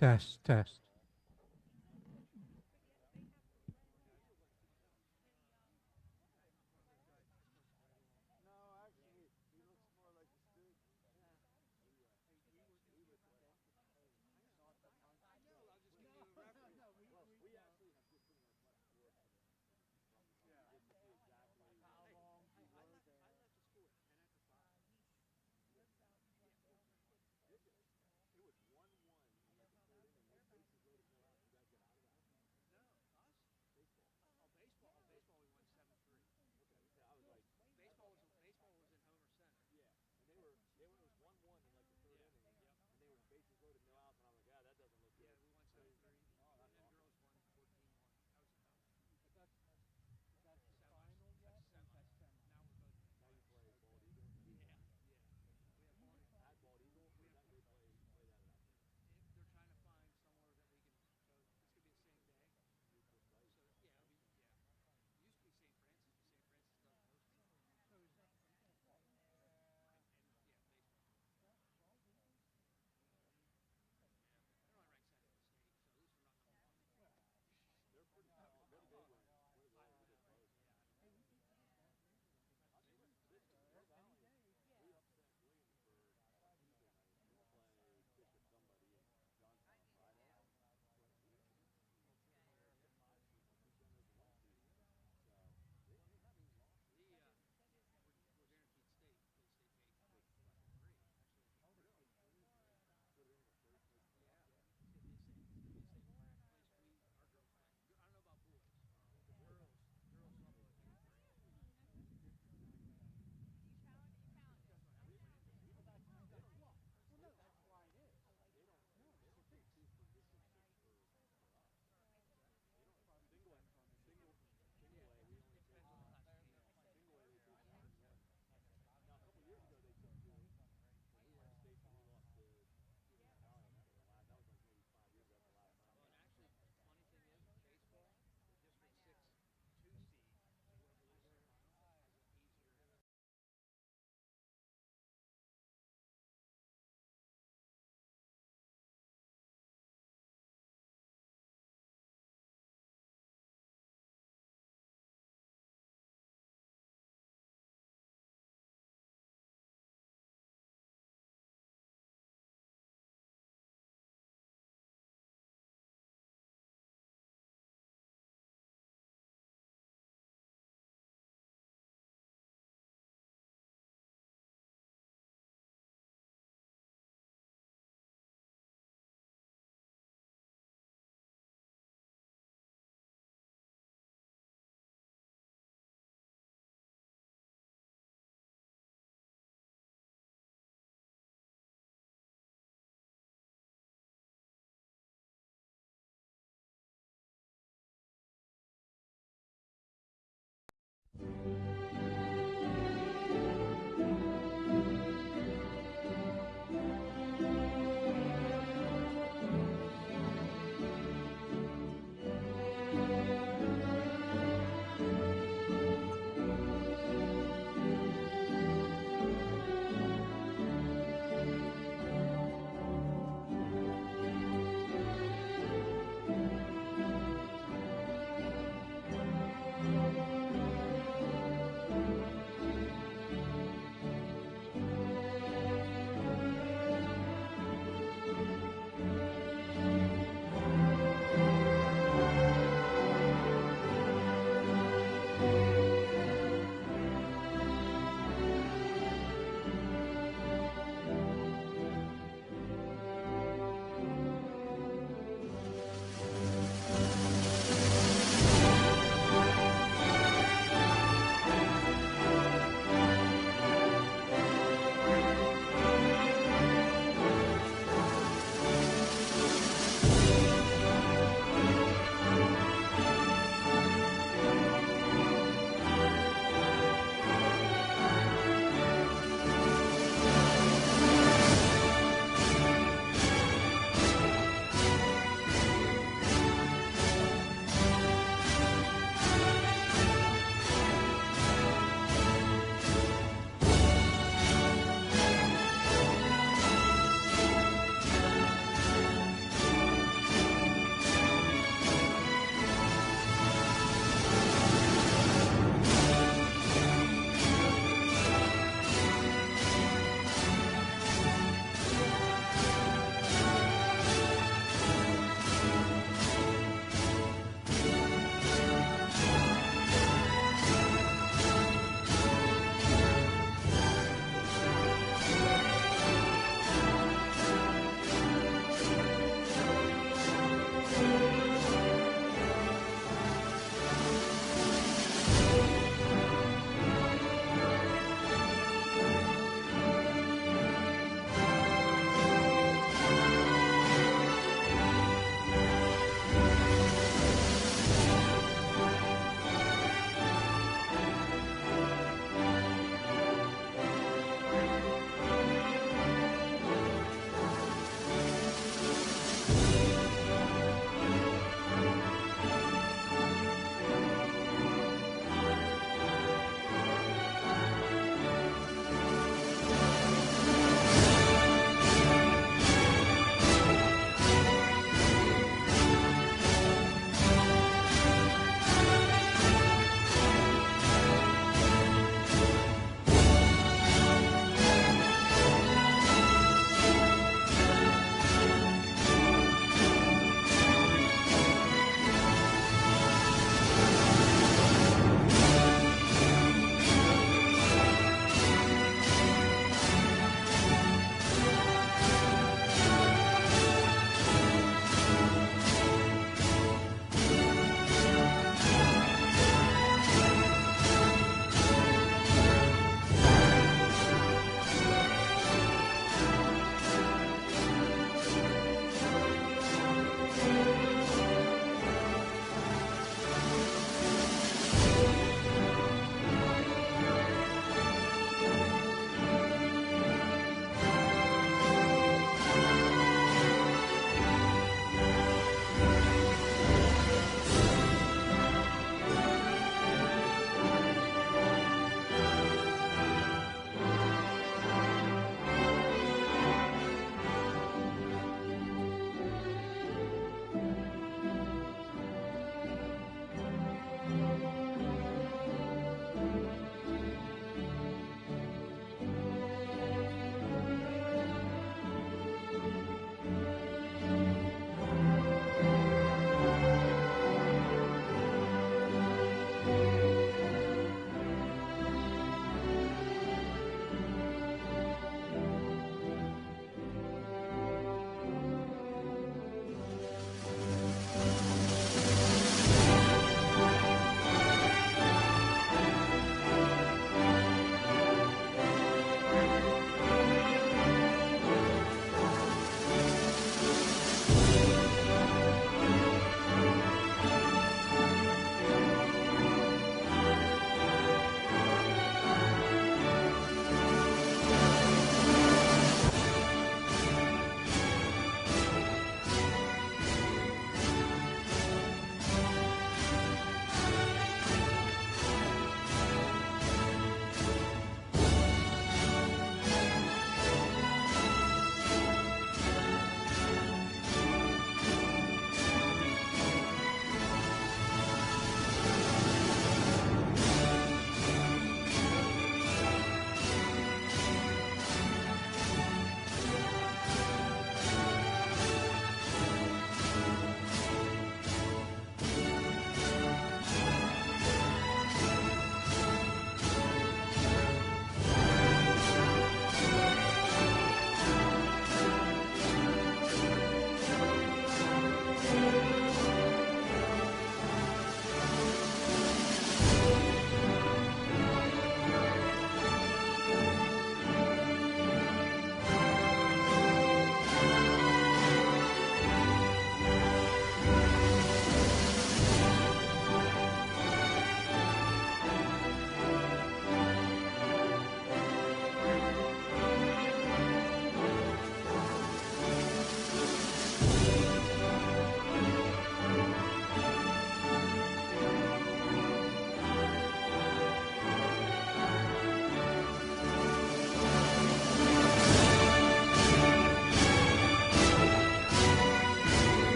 Test, test.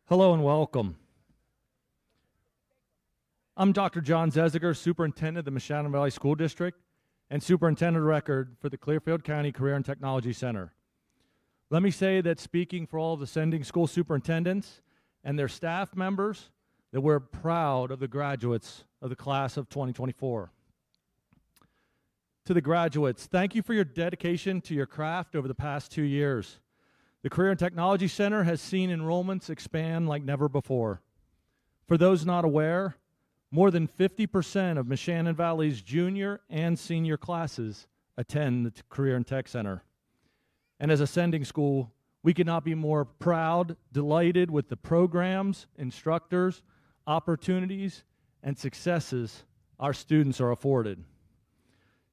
Hello and welcome. I'm Dr. John Zeziger, Superintendent of the Meshanan Valley School District and Superintendent of Record for the Clearfield County Career and Technology Center. Let me say that speaking for all of the sending school superintendents and their staff members, that we're proud of the graduates of the class of 2024. To the graduates, thank you for your dedication to your craft over the past 2 years. The Career and Technology Center has seen enrollments expand like never before. For those not aware, more than 50% of Meshanan Valley's junior and senior classes attend the Career and Tech Center. And as a sending school, we could not be more proud, delighted with the programs, instructors, opportunities, and successes our students are afforded.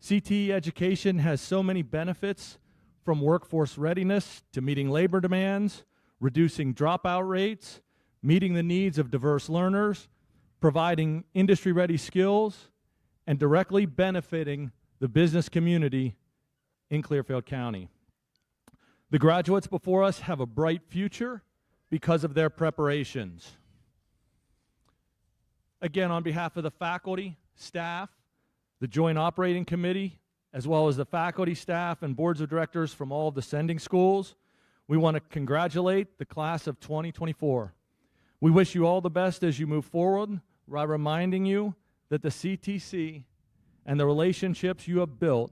CTE education has so many benefits, from workforce readiness to meeting labor demands, reducing dropout rates, meeting the needs of diverse learners, providing industry-ready skills, and directly benefiting the business community in Clearfield County. The graduates before us have a bright future because of their preparations. Again, on behalf of the faculty, staff, the Joint Operating Committee, as well as the faculty, staff, and boards of directors from all of the sending schools, we want to congratulate the class of 2024. We wish you all the best as you move forward, while reminding you that the CTC and the relationships you have built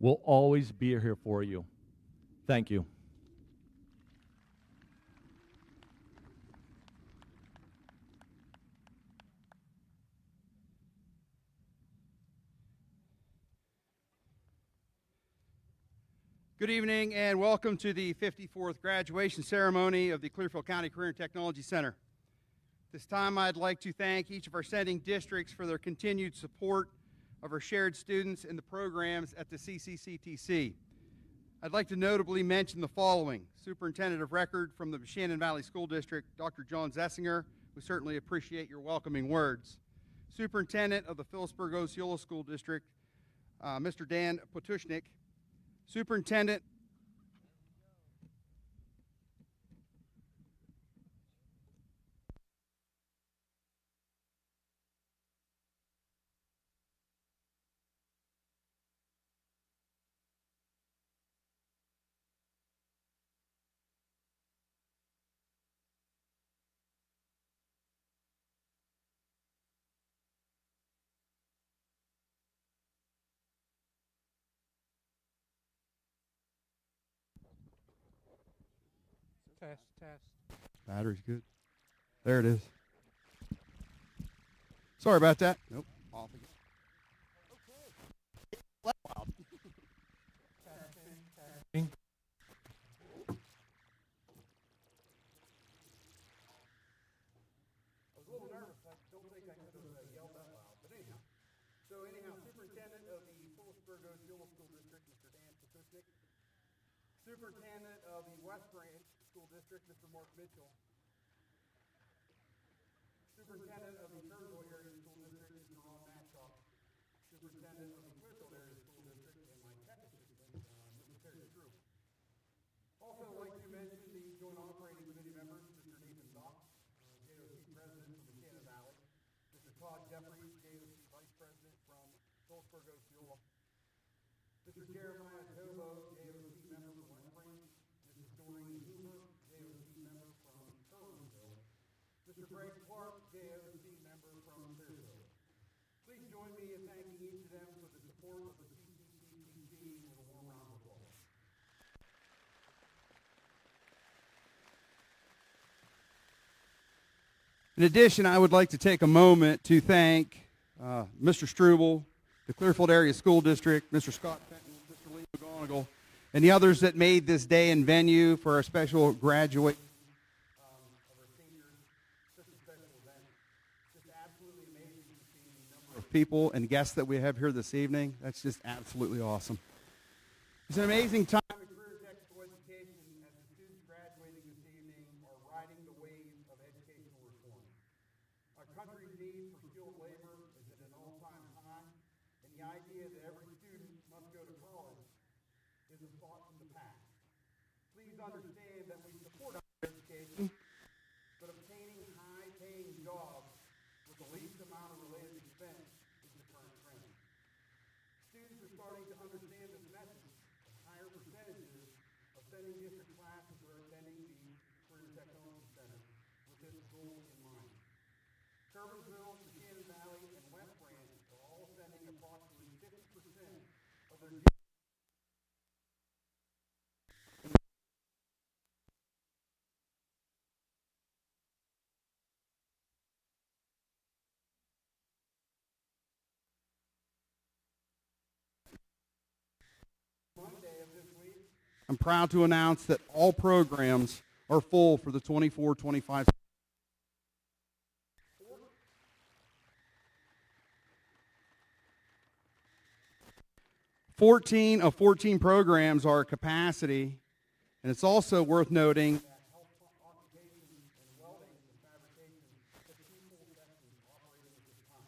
will always be here for you. Thank you. Good evening and welcome to the 54th graduation ceremony of the Clearfield County Career and Technology Center. This time I'd like to thank each of our sending districts for their continued support of our shared students and the programs at the CCCTC. I'd like to notably mention the following: Superintendent of Record from the Meshanan Valley School District, Dr. John Zessinger. We certainly appreciate your welcoming words. Superintendent of the Phillipsburg-Osceola School District, Mr. Dan Potushnik. Superintendent Test. Battery's good. There it is. Sorry about that. Nope. Off again. Okay. Testing. I was a little nervous. I don't think I could have yelled that loud. But anyhow. Superintendent of the Phillipsburg-Osceola School District, Mr. Dan Potushnik. Superintendent of the West Branch School District, Mr. Mark Mitchell. Superintendent of the Clearfield Area School District, Mr. Ron Matchock. Superintendent of the Clearfield Area School District, and my tech assistant, Mr. Terry Drew. Also, I'd like to mention the Joint Operating Committee members, Mr. Nathan Dock, JOC President from Meshanan Valley, Mr. Todd Jeffries, JOC Vice President from Phillipsburg-Osceola, Mr. Jeremiah Tobo, JOC member from West Branch, Mrs. Doreen Hoover, JOC member from Clearfield, Mr. Greg Clark, JOC member from Clearfield. Please join me in thanking each of them for the support of the CCCTC with a warm round of applause. In addition, I would like to take a moment to thank Mr. Struble, the Clearfield Area School District, Mr. Scott Fenton, Mr. Lee McGonigal, and the others that made this day and venue for our special graduate of our seniors such a special event. Just absolutely amazing to see the number of people and guests that we have here this evening. That's just absolutely awesome. It's an amazing time in career technical education as the students graduating this evening are riding the wave of educational reform. Our country's need for skilled labor is at an all-time high, and the idea that every student must go to college is a thought from the past. Please understand that we support higher education, but obtaining this goal in mind. Turbinsville, Buchanan Valley, and West Branch are all sending approximately 50% of their Monday of this week. I'm proud to announce that all programs are full for the 24-25. 14 of 14 programs are at capacity, and it's also worth noting that health occupations and welding and fabrication have two full sections operating at this time.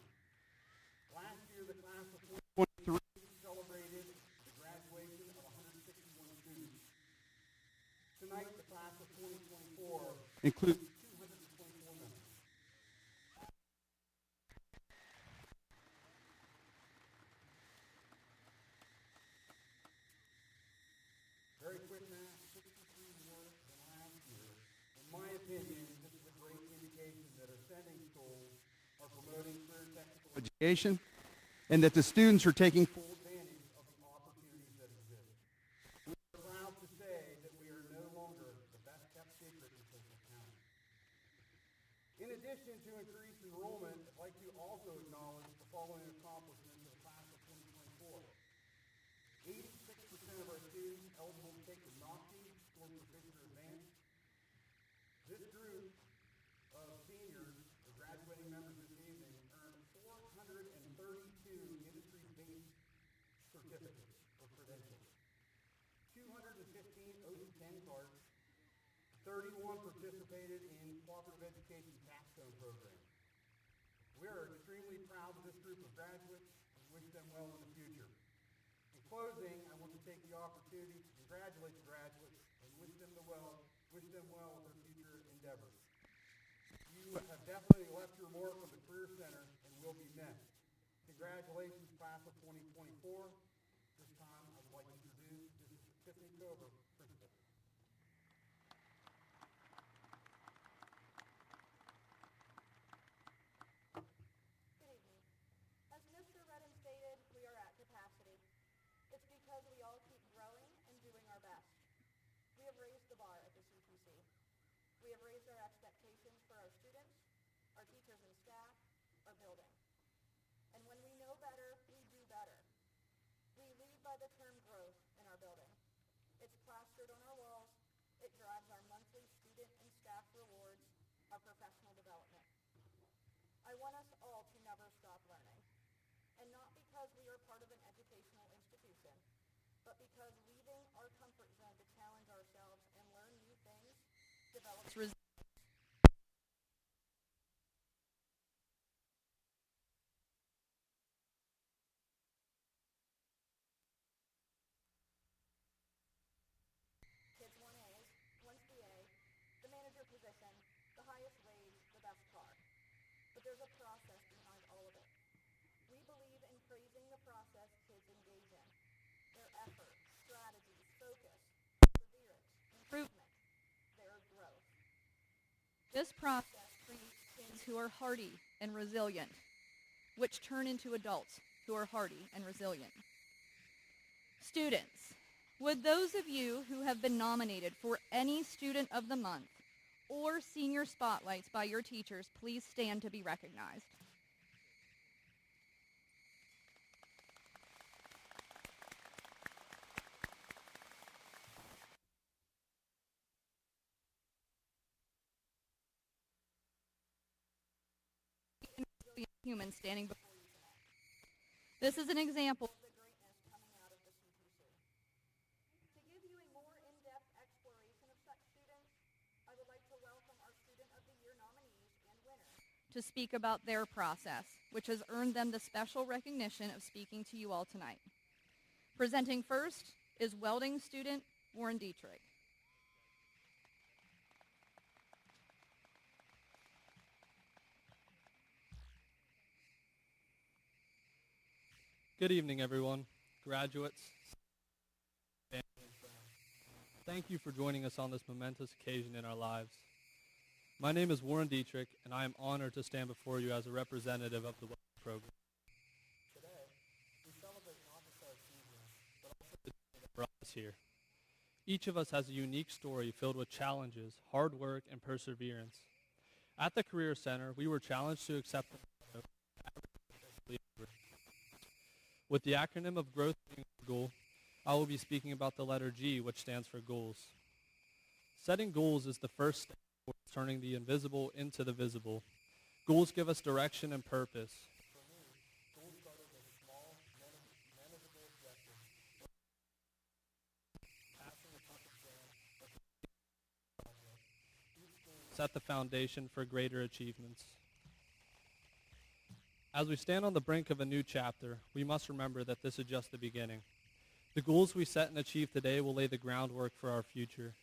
Last year, the class of 2023 celebrated the graduation of 161 students. Tonight, the class of 2024 includes 224 members. Very quick math, 63 more than last year. In my opinion, this is a great indication that our sending schools are promoting career technical education and that the students are taking full advantage of the opportunities that exist. We are proud to say that we are no longer the best kept secret in Central County. In addition to increased enrollment, I'd like to also acknowledge the following accomplishments of the class of 2024. 86% of our students eligible to take the NOCTI scored proficient or advanced. This group of seniors, or graduating members this evening, earned 432 industry-based certificates or credentials, 215 OC10 cards, 31 participated in cooperative education capstone programs. We are extremely proud of this group of graduates and wish them well in the future. In closing, I want to take the opportunity to congratulate the graduates and wish them well with their future endeavors. You have definitely left your mark on the Career Center and will be missed. Congratulations, class of 2024. This time, I would like to introduce Mrs. Tiffany Cover, principal. Good evening. As Mr. Redden stated, we are at capacity. It's because we all keep growing and doing our best. We have raised the bar at the CTC. We have raised our expectations for our students, our teachers and staff, our building. And when we know better, we do better. We lead by the term growth in our building. It's plastered on our walls. It drives our monthly student and staff rewards, our professional development. I want us all to never stop learning. And not because we are part of an educational institution, but because leaving our comfort zone to challenge ourselves and learn new things develops resilience. Kids want A's, wants the A, the manager position, the highest wage, the best car. But there's a process behind all of it. We believe in praising the process kids engage in. Their effort, strategies, focus, perseverance, improvement, their growth. This process creates kids who are hardy and resilient, which turn into adults who are hardy and resilient. Students, would those of you who have been nominated for any Student of the Month or Senior Spotlights by your teachers please stand to be recognized? Humans standing before you tonight. This is an example of the greatness coming out of the CTC. To give you a more in-depth exploration of such students, I would like to welcome our Student of the Year nominees and winners to speak about their process, which has earned them the special recognition of speaking to you all tonight. Presenting first is welding student Warren Dietrich. Good evening, everyone, graduates. Thank you for joining us on this momentous occasion in our lives. My name is Warren Dietrich, and I am honored to stand before you as a representative of the WELCOME program. Today, we celebrate not just our achievements, but also the journey that brought us here. Each of us has a unique story filled with challenges, hard work, and perseverance. At the Career Center, we were challenged to accept the motto, "Average is leader." With the acronym of growth being our goal, I will be speaking about the letter G, which stands for goals. Setting goals is the first step towards turning the invisible into the visible. Goals give us direction and purpose. For me, goals started with small, manageable objectives. Passing a tough exam or completing a project. Each goal set the foundation for greater achievements. As we stand on the brink of a new chapter, we must remember that this is just the beginning. The goals we set and achieve today will lay the groundwork for our future.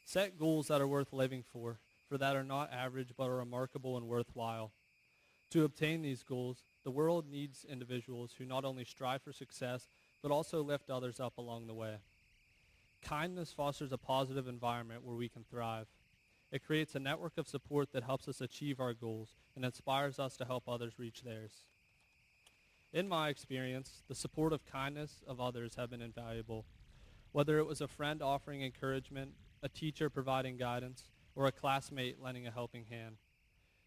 Set goals that are worth living for that are not average but are remarkable and worthwhile. To obtain these goals, the world needs individuals who not only strive for success, but also lift others up along the way. Kindness fosters a positive environment where we can thrive. It creates a network of support that helps us achieve our goals and inspires us to help others reach theirs. In my experience, the support of kindness of others have been invaluable. Whether it was a friend offering encouragement, a teacher providing guidance, or a classmate lending a helping hand.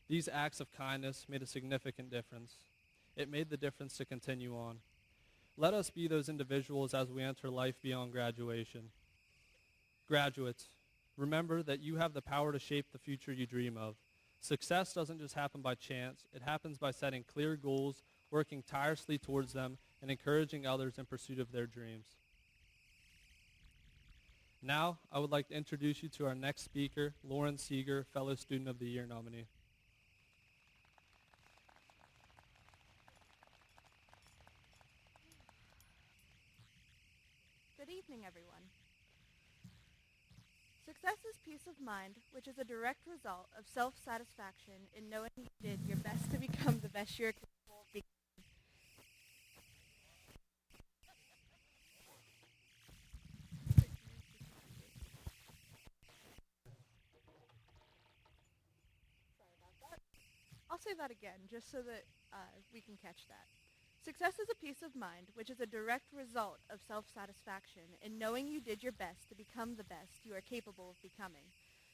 These acts of kindness made a significant difference. It made the difference to continue on. Let us be those individuals as we enter life beyond graduation. Graduates, remember that you have the power to shape the future you dream of. Success doesn't just happen by chance. It happens by setting clear goals, working tirelessly towards them, and encouraging others in pursuit of their dreams. Now, I would like to introduce you to our next speaker, Lauren Seeger, Fellow Student of the Year nominee. Good evening, everyone. Success is peace of mind, which is a direct result of self-satisfaction in knowing you did your best to become the best you're capable of becoming. Sorry about that. I'll say that again, just so that we can catch that. Success is a peace of mind, which is a direct result of self-satisfaction in knowing you did your best to become the best you are capable of becoming.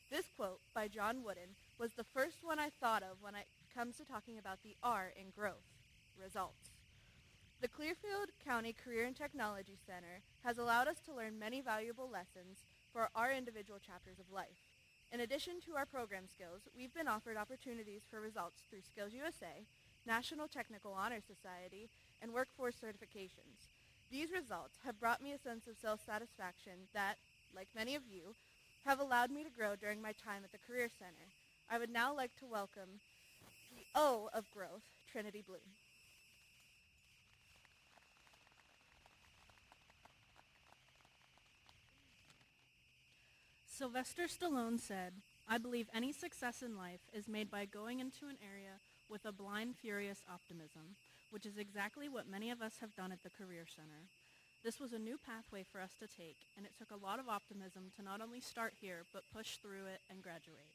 This quote by John Wooden was the first one I thought of when it comes to talking about the R in growth, results. The Clearfield County Career and Technology Center has allowed us to learn many valuable lessons for our individual chapters of life. In addition to our program skills, we've been offered opportunities for results through Skills USA, National Technical Honor Society, and workforce certifications. These results have brought me a sense of self-satisfaction that, like many of you, have allowed me to grow during my time at the Career Center. I would now like to welcome the O of growth, Trinity Bloom. Sylvester Stallone said, "I believe any success in life is made by going into an area with a blind, furious optimism," which is exactly what many of us have done at the Career Center. This was a new pathway for us to take, and it took a lot of optimism to not only start here, but push through it and graduate.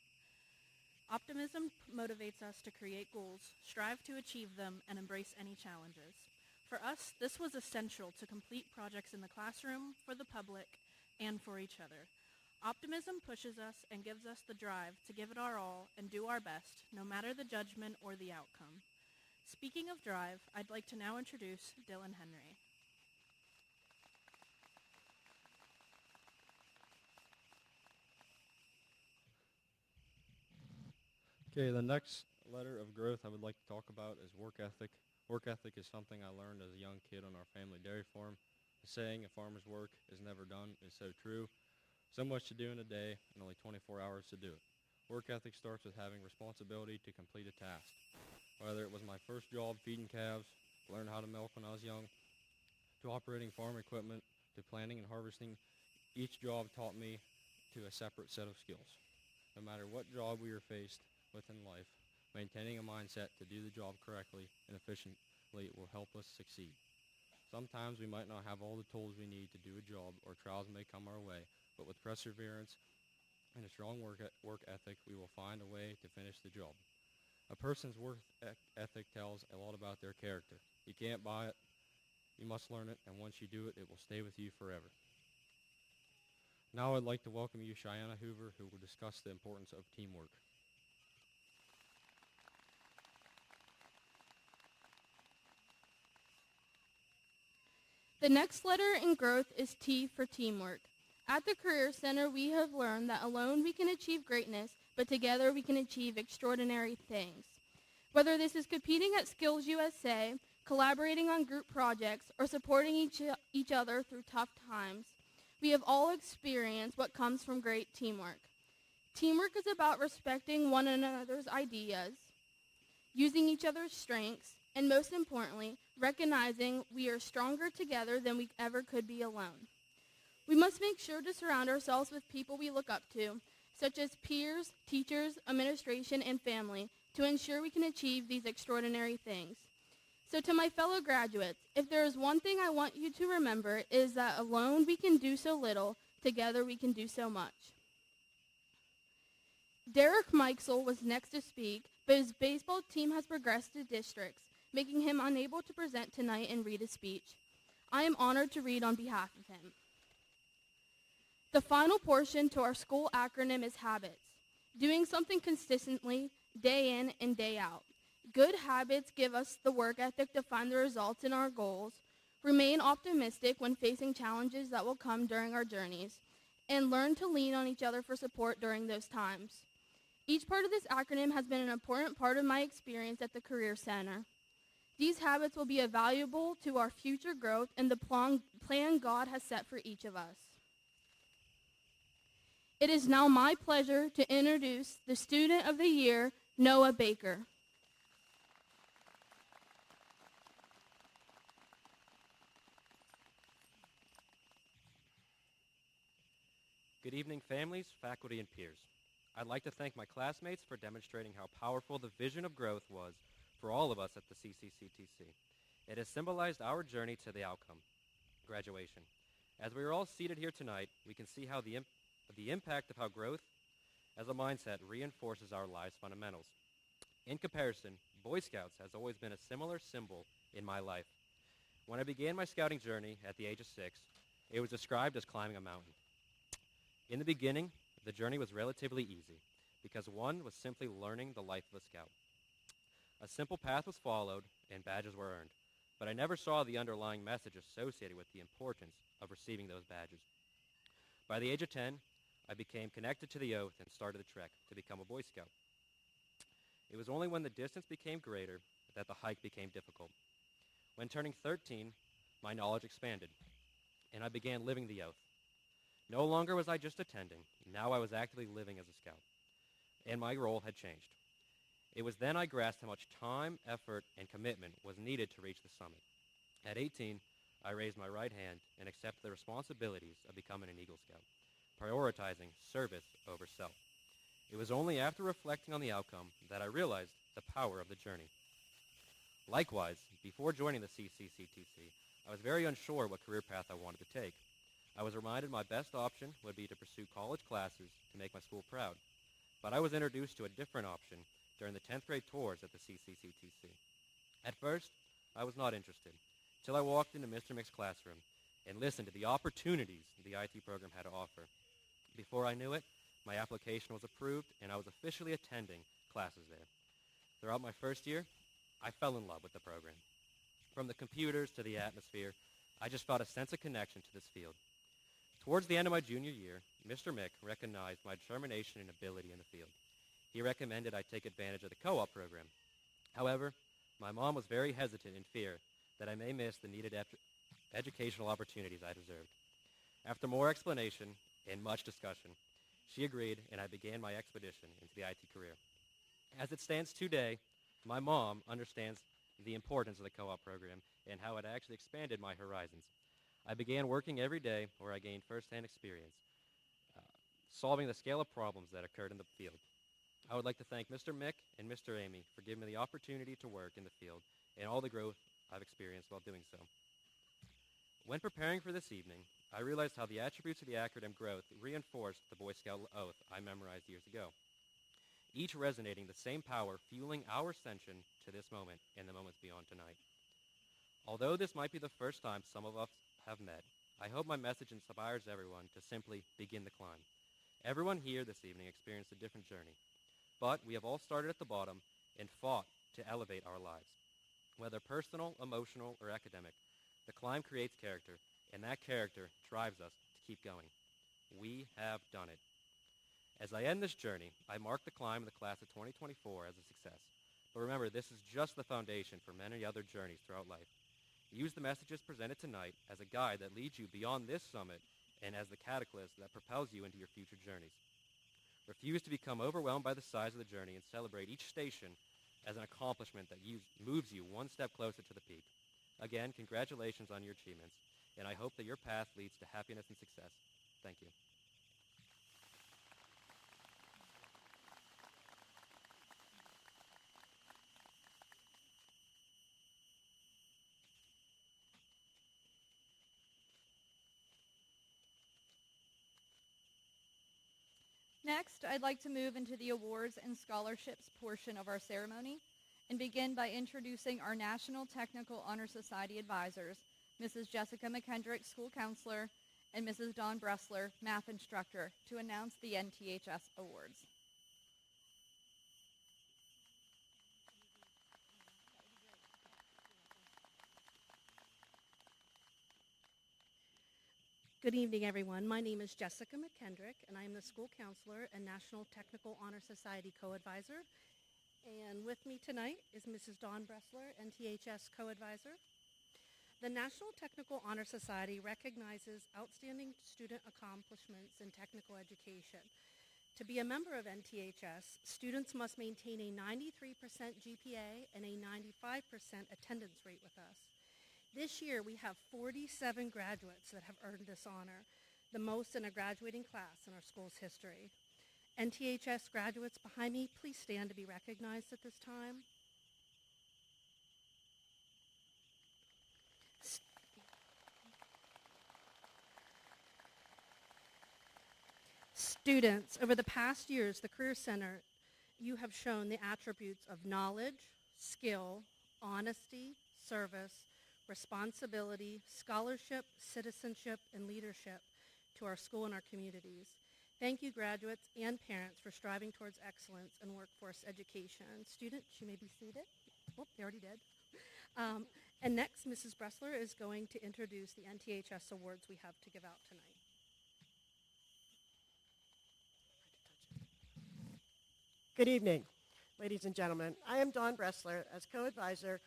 Optimism motivates us to create goals, strive to achieve them, and embrace any challenges. For us, this was essential to complete projects in the classroom, for the public, and for each other. Optimism pushes us and gives us the drive to give it our all and do our best, no matter the judgment or the outcome. Speaking of drive, I'd like to now introduce Dylan Henry. Okay, the next letter of growth I would like to talk about is work ethic. Work ethic is something I learned as a young kid on our family dairy farm. The saying, "a farmer's work is never done," is so true. So much to do in a day and only 24 hours to do it. Work ethic starts with having responsibility to complete a task. Whether it was my first job feeding calves, learned how to milk when I was young, to operating farm equipment, to planting and harvesting, each job taught me to a separate set of skills. No matter what job we are faced with in life, maintaining a mindset to do the job correctly and efficiently will help us succeed. Sometimes we might not have all the tools we need to do a job, or trials may come our way, but with perseverance and a strong work ethic, we will find a way to finish the job. A person's ethic tells a lot about their character. You can't buy it. You must learn it, and once you do it, it will stay with you forever. Now I'd like to welcome you Cheyenne Hoover, who will discuss the importance of teamwork. The next letter in growth is T for teamwork. At the Career Center, we have learned that alone we can achieve greatness, but together we can achieve extraordinary things. Whether this is competing at Skills USA, collaborating on group projects, or supporting each other through tough times, we have all experienced what comes from great teamwork. Teamwork is about respecting one another's ideas, using each other's strengths, and most importantly, recognizing we are stronger together than we ever could be alone. We must make sure to surround ourselves with people we look up to, such as peers, teachers, administration, and family, to ensure we can achieve these extraordinary things. So to my fellow graduates, if there is one thing I want you to remember, is that alone we can do so little, together we can do so much. Derek Mikesell was next to speak, but his baseball team has progressed to districts, making him unable to present tonight and read a speech. I am honored to read on behalf of him. The final portion to our school acronym is HABITS, doing something consistently, day in and day out. Good habits give us the work ethic to find the results in our goals, remain optimistic when facing challenges that will come during our journeys, and learn to lean on each other for support during those times. Each part of this acronym has been an important part of my experience at the Career Center. These habits will be valuable to our future growth and the plan God has set for each of us. It is now my pleasure to introduce the Student of the Year, Noah Baker. Good evening, families, faculty, and peers. I'd like to thank my classmates for demonstrating how powerful the vision of growth was for all of us at the CCCTC. It has symbolized our journey to the outcome, graduation. As we are all seated here tonight, we can see how the impact of how growth as a mindset reinforces our life's fundamentals. In comparison, Boy Scouts has always been a similar symbol in my life. When I began my scouting journey at the age of 6, it was described as climbing a mountain. In the beginning, the journey was relatively easy because one was simply learning the life of a scout. A simple path was followed and badges were earned, but I never saw the underlying message associated with the importance of receiving those badges. By the age of 10, I became connected to the oath and started the trek to become a Boy Scout. It was only when the distance became greater that the hike became difficult. When turning 13, my knowledge expanded, and I began living the oath. No longer was I just attending. Now I was actively living as a scout, and my role had changed. It was then I grasped how much time, effort, and commitment was needed to reach the summit. At 18, I raised my right hand and accepted the responsibilities of becoming an Eagle Scout, prioritizing service over self. It was only after reflecting on the outcome that I realized the power of the journey. Likewise, before joining the CCCTC, I was very unsure what career path I wanted to take. I was reminded my best option would be to pursue college classes to make my school proud. But I was introduced to a different option during the 10th grade tours at the CCCTC. At first, I was not interested, till I walked into Mr. Mick's classroom and listened to the opportunities the IT program had to offer. Before I knew it, my application was approved and I was officially attending classes there. Throughout my first year, I fell in love with the program. From the computers to the atmosphere, I just felt a sense of connection to this field. Towards the end of my junior year, Mr. Mick recognized my determination and ability in the field. He recommended I take advantage of the co-op program. However, my mom was very hesitant in fear that I may miss the needed educational opportunities I deserved. After more explanation and much discussion, she agreed and I began my expedition into the IT career. As it stands today, my mom understands the importance of the co-op program and how it actually expanded my horizons. I began working every day where I gained firsthand experience, solving the scale of problems that occurred in the field. I would like to thank Mr. Mick and Mr. Amy for giving me the opportunity to work in the field and all the growth I've experienced while doing so. When preparing for this evening, I realized how the attributes of the acronym growth reinforced the Boy Scout oath I memorized years ago, each resonating the same power fueling our ascension to this moment and the moments beyond tonight. Although this might be the first time some of us have met, I hope my message inspires everyone to simply begin the climb. Everyone here this evening experienced a different journey, but we have all started at the bottom and fought to elevate our lives. Whether personal, emotional, or academic, the climb creates character, and that character drives us to keep going. We have done it. As I end this journey, I mark the climb of the class of 2024 as a success. But remember, this is just the foundation for many other journeys throughout life. Use the messages presented tonight as a guide that leads you beyond this summit and as the catalyst that propels you into your future journeys. Refuse to become overwhelmed by the size of the journey and celebrate each station as an accomplishment that moves you one step closer to the peak. Again, congratulations on your achievements, and I hope that your path leads to happiness and success. Thank you. Next, I'd like to move into the awards and scholarships portion of our ceremony and begin by introducing our National Technical Honor Society advisors, Mrs. Jessica McKendrick, school counselor, and Mrs. Dawn Bressler, math instructor, to announce the NTHS awards. Good evening, everyone. My name is Jessica McKendrick, and I am the school counselor and National Technical Honor Society co-advisor. And with me tonight is Mrs. Dawn Bressler, NTHS co-advisor. The National Technical Honor Society recognizes outstanding student accomplishments in technical education. To be a member of NTHS, students must maintain a 93% GPA and a 95% attendance rate with us. This year, we have 47 graduates that have earned this honor, the most in a graduating class in our school's history. NTHS graduates behind me, please stand to be recognized at this time. Students, over the past years, the Career Center, you have shown the attributes of knowledge, skill, honesty, service, responsibility, scholarship, citizenship, and leadership to our school and our communities. Thank you, graduates and parents, for striving towards excellence in workforce education. Students, you may be seated. Oh, they already did. And next, Mrs. Bressler is going to introduce the NTHS awards we have to give out tonight. Good evening, ladies and gentlemen. I am Dawn Bressler as co-advisor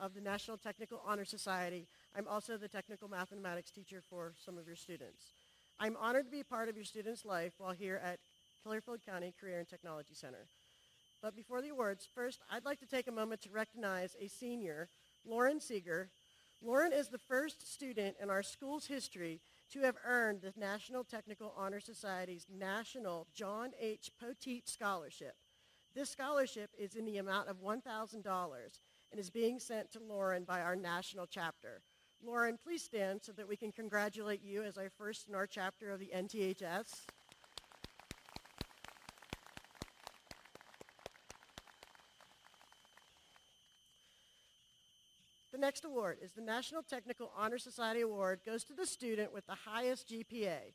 of the National Technical Honor Society. I'm also the technical mathematics teacher for some of your students. I'm honored to be part of your students' life while here at Clearfield County Career and Technology Center. But before the awards, first, I'd like to take a moment to recognize a senior, Lauren Seeger. Lauren is the first student in our school's history to have earned the National Technical Honor Society's National John H. Poteet Scholarship. This scholarship is in the amount of $1,000 and is being sent to Lauren by our national chapter. Lauren, please stand so that we can congratulate you as our first in our chapter of the NTHS. The next award is the National Technical Honor Society Award goes to the student with the highest GPA.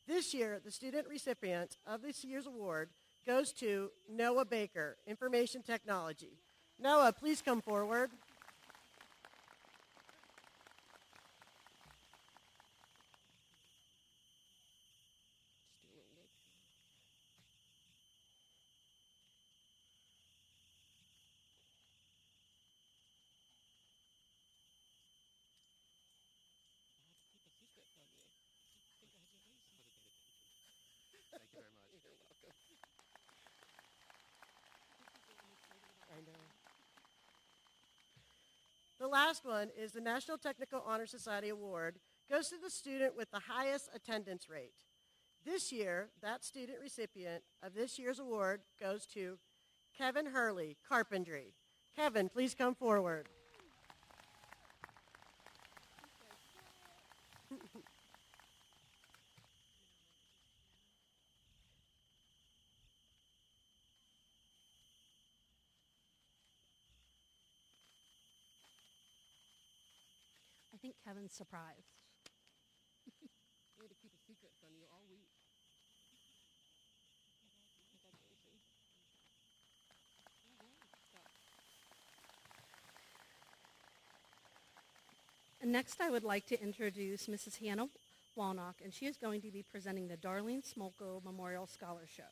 This year, the student recipient of this year's award goes to Noah Baker, Information Technology. Noah, please come forward. Thank you very much. You're welcome. I know. The last one is the National Technical Honor Society Award goes to the student with the highest attendance rate. This year, that student recipient of this year's award goes to Kevin Hurley, Carpentry. Kevin, please come forward. think Kevin's surprised. We had to keep a secret from you all week. And next, I would like to introduce Mrs. Hannah Walnock, and she is going to be presenting the Darlene Smolko Memorial Scholarship.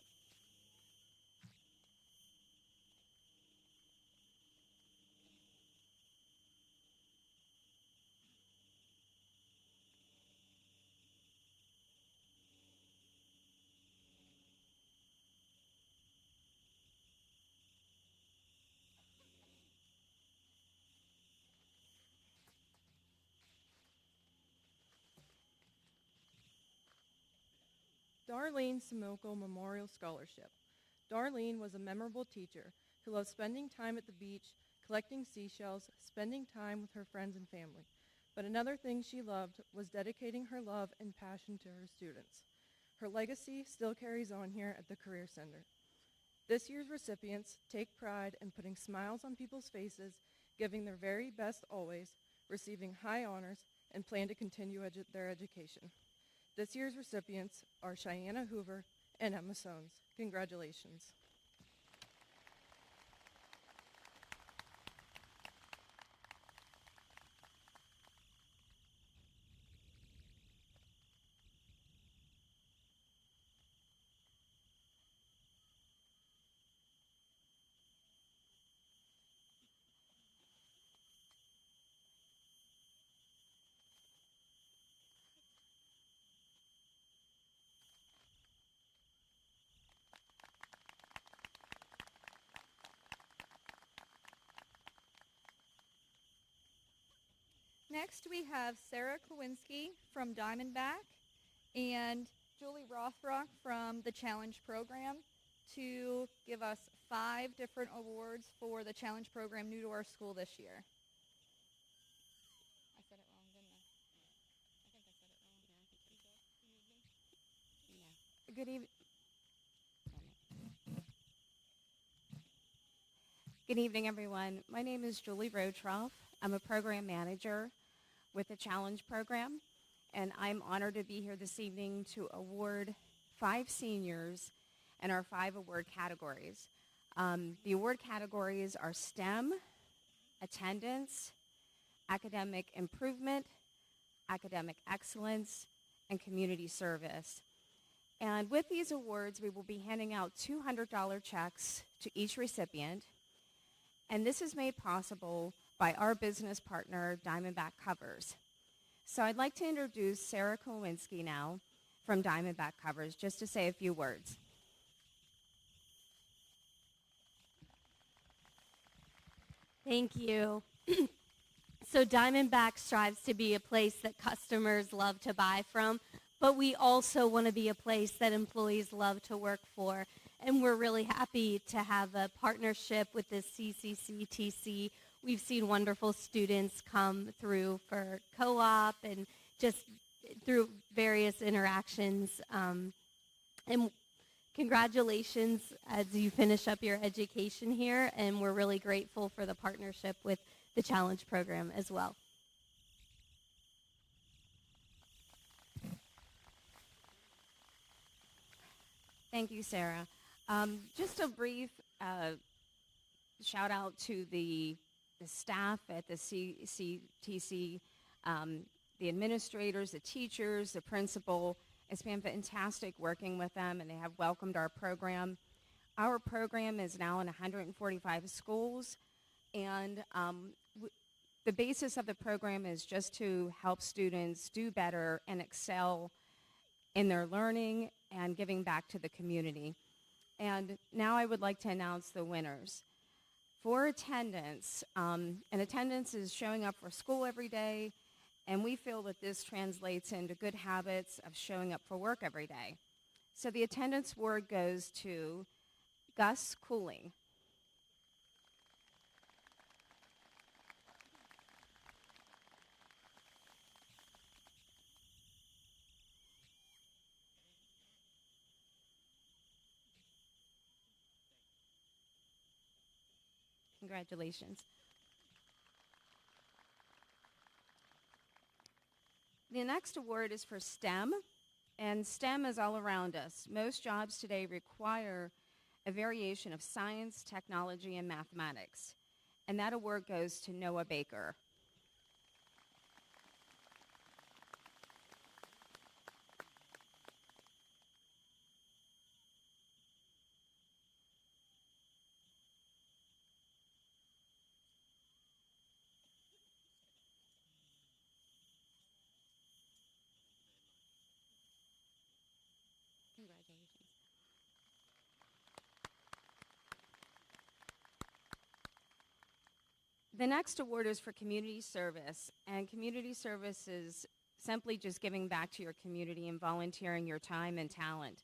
Darlene Smolko Memorial Scholarship. Darlene was a memorable teacher who loved spending time at the beach, collecting seashells, spending time with her friends and family. But another thing she loved was dedicating her love and passion to her students. Her legacy still carries on here at the Career Center. This year's recipients take pride in putting smiles on people's faces, giving their very best always, receiving high honors, and plan to continue their education. This year's recipients are Cheyenne Hoover and Emma Sones. Congratulations. Next, we have Sarah Klawinski from Diamondback and Julie Rothrock from the Challenge Program to give us 5 different awards for the Challenge Program new to our school this year. I said it wrong, didn't I? I think I said it wrong. Good evening. Good evening, everyone. My name is Julie Rotroff. I'm a program manager with the Challenge Program, and I'm honored to be here this evening to award 5 seniors in our 5 award categories. The award categories are STEM, attendance, academic improvement, academic excellence, and community service. And with these awards, we will be handing out $200 checks to each recipient. And this is made possible by our business partner, Diamondback Covers. So I'd like to introduce Sarah Kowinski now from Diamondback Covers, just to say a few words. Thank you. So Diamondback strives to be a place that customers love to buy from, but we also want to be a place that employees love to work for. And we're really happy to have a partnership with the CCCTC. We've seen wonderful students come through for co-op and just through various interactions. And congratulations as you finish up your education here, and we're really grateful for the partnership with the Challenge Program as well. Thank you, Sarah. Just a brief shout out to the staff at the CCTC, the administrators, the teachers, the principal. It's been fantastic working with them, and they have welcomed our program. Our program is now in 145 schools, and the basis of the program is just to help students do better and excel in their learning and giving back to the community. And now I would like to announce the winners. For attendance, and attendance is showing up for school every day, and we feel that this translates into good habits of showing up for work every day. So the attendance award goes to Gus Cooling. Congratulations. The next award is for STEM, and STEM is all around us. Most jobs today require a variation of science, technology, and mathematics. And that award goes to Noah Baker. Congratulations. The next award is for community service, and community service is simply just giving back to your community and volunteering your time and talent.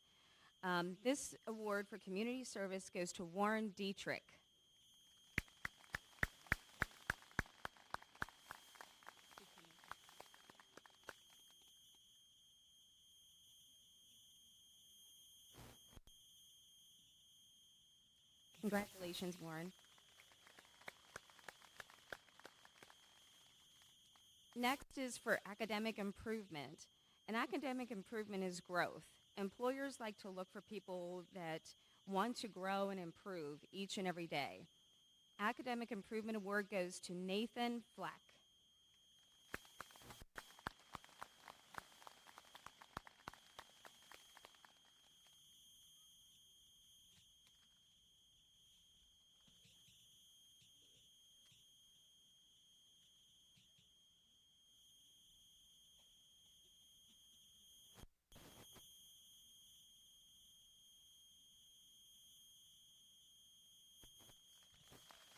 This award for community service goes to Warren Dietrich. Congratulations, Warren. Next is for academic improvement. And academic improvement is growth. Employers like to look for people that want to grow and improve each and every day. Academic Improvement Award goes to Nathan Fleck.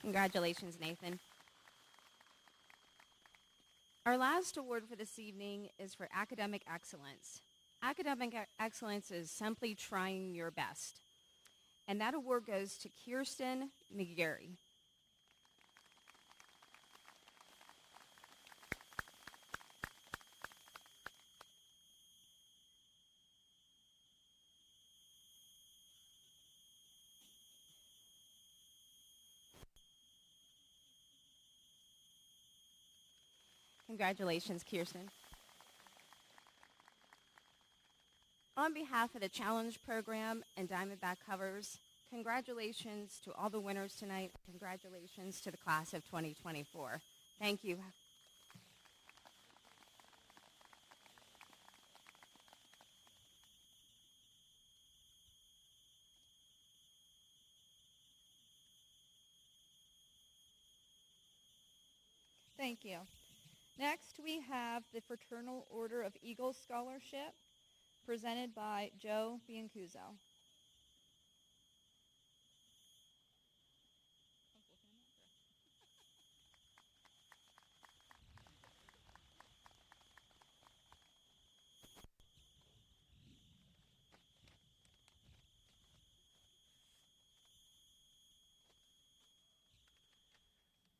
Congratulations, Nathan. Our last award for this evening is for academic excellence. Academic excellence is simply trying your best. And that award goes to Kirsten McGarry. Congratulations, Kirsten. On behalf of the Challenge Program and Diamondback Covers, congratulations to all the winners tonight. Congratulations to the class of 2024. Thank you. Thank you. Next, we have the Fraternal Order of Eagles Scholarship, presented by Joe Biancuso.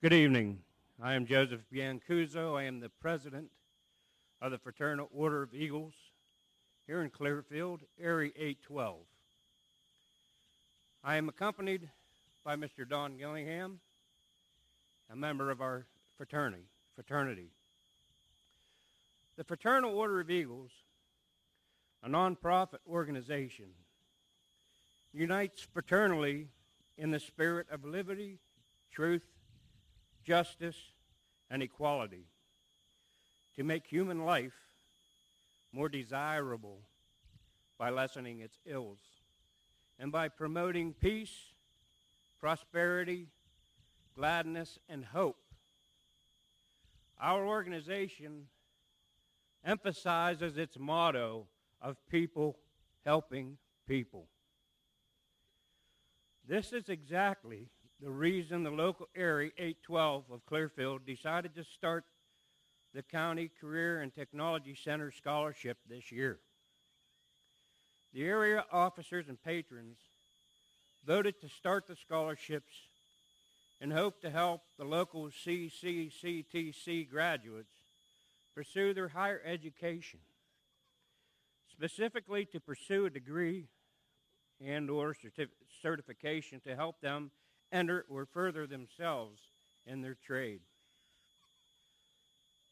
Good evening. I am Joseph Biancuso. I am the president of the Fraternal Order of Eagles here in Clearfield, Area 812. I am accompanied by Mr. Don Gillingham, a member of our fraternity. The Fraternal Order of Eagles, a nonprofit organization, unites fraternally in the spirit of liberty, truth, justice, and equality to make human life more desirable by lessening its ills and by promoting peace, prosperity, gladness, and hope. Our organization emphasizes its motto of people helping people. This is exactly the reason the local Area 812 of Clearfield decided to start the County Career and Technology Center Scholarship this year. The area officers and patrons voted to start the scholarships and hope to help the local CCCTC graduates pursue their higher education, specifically to pursue a degree and or certification to help them enter or further themselves in their trade.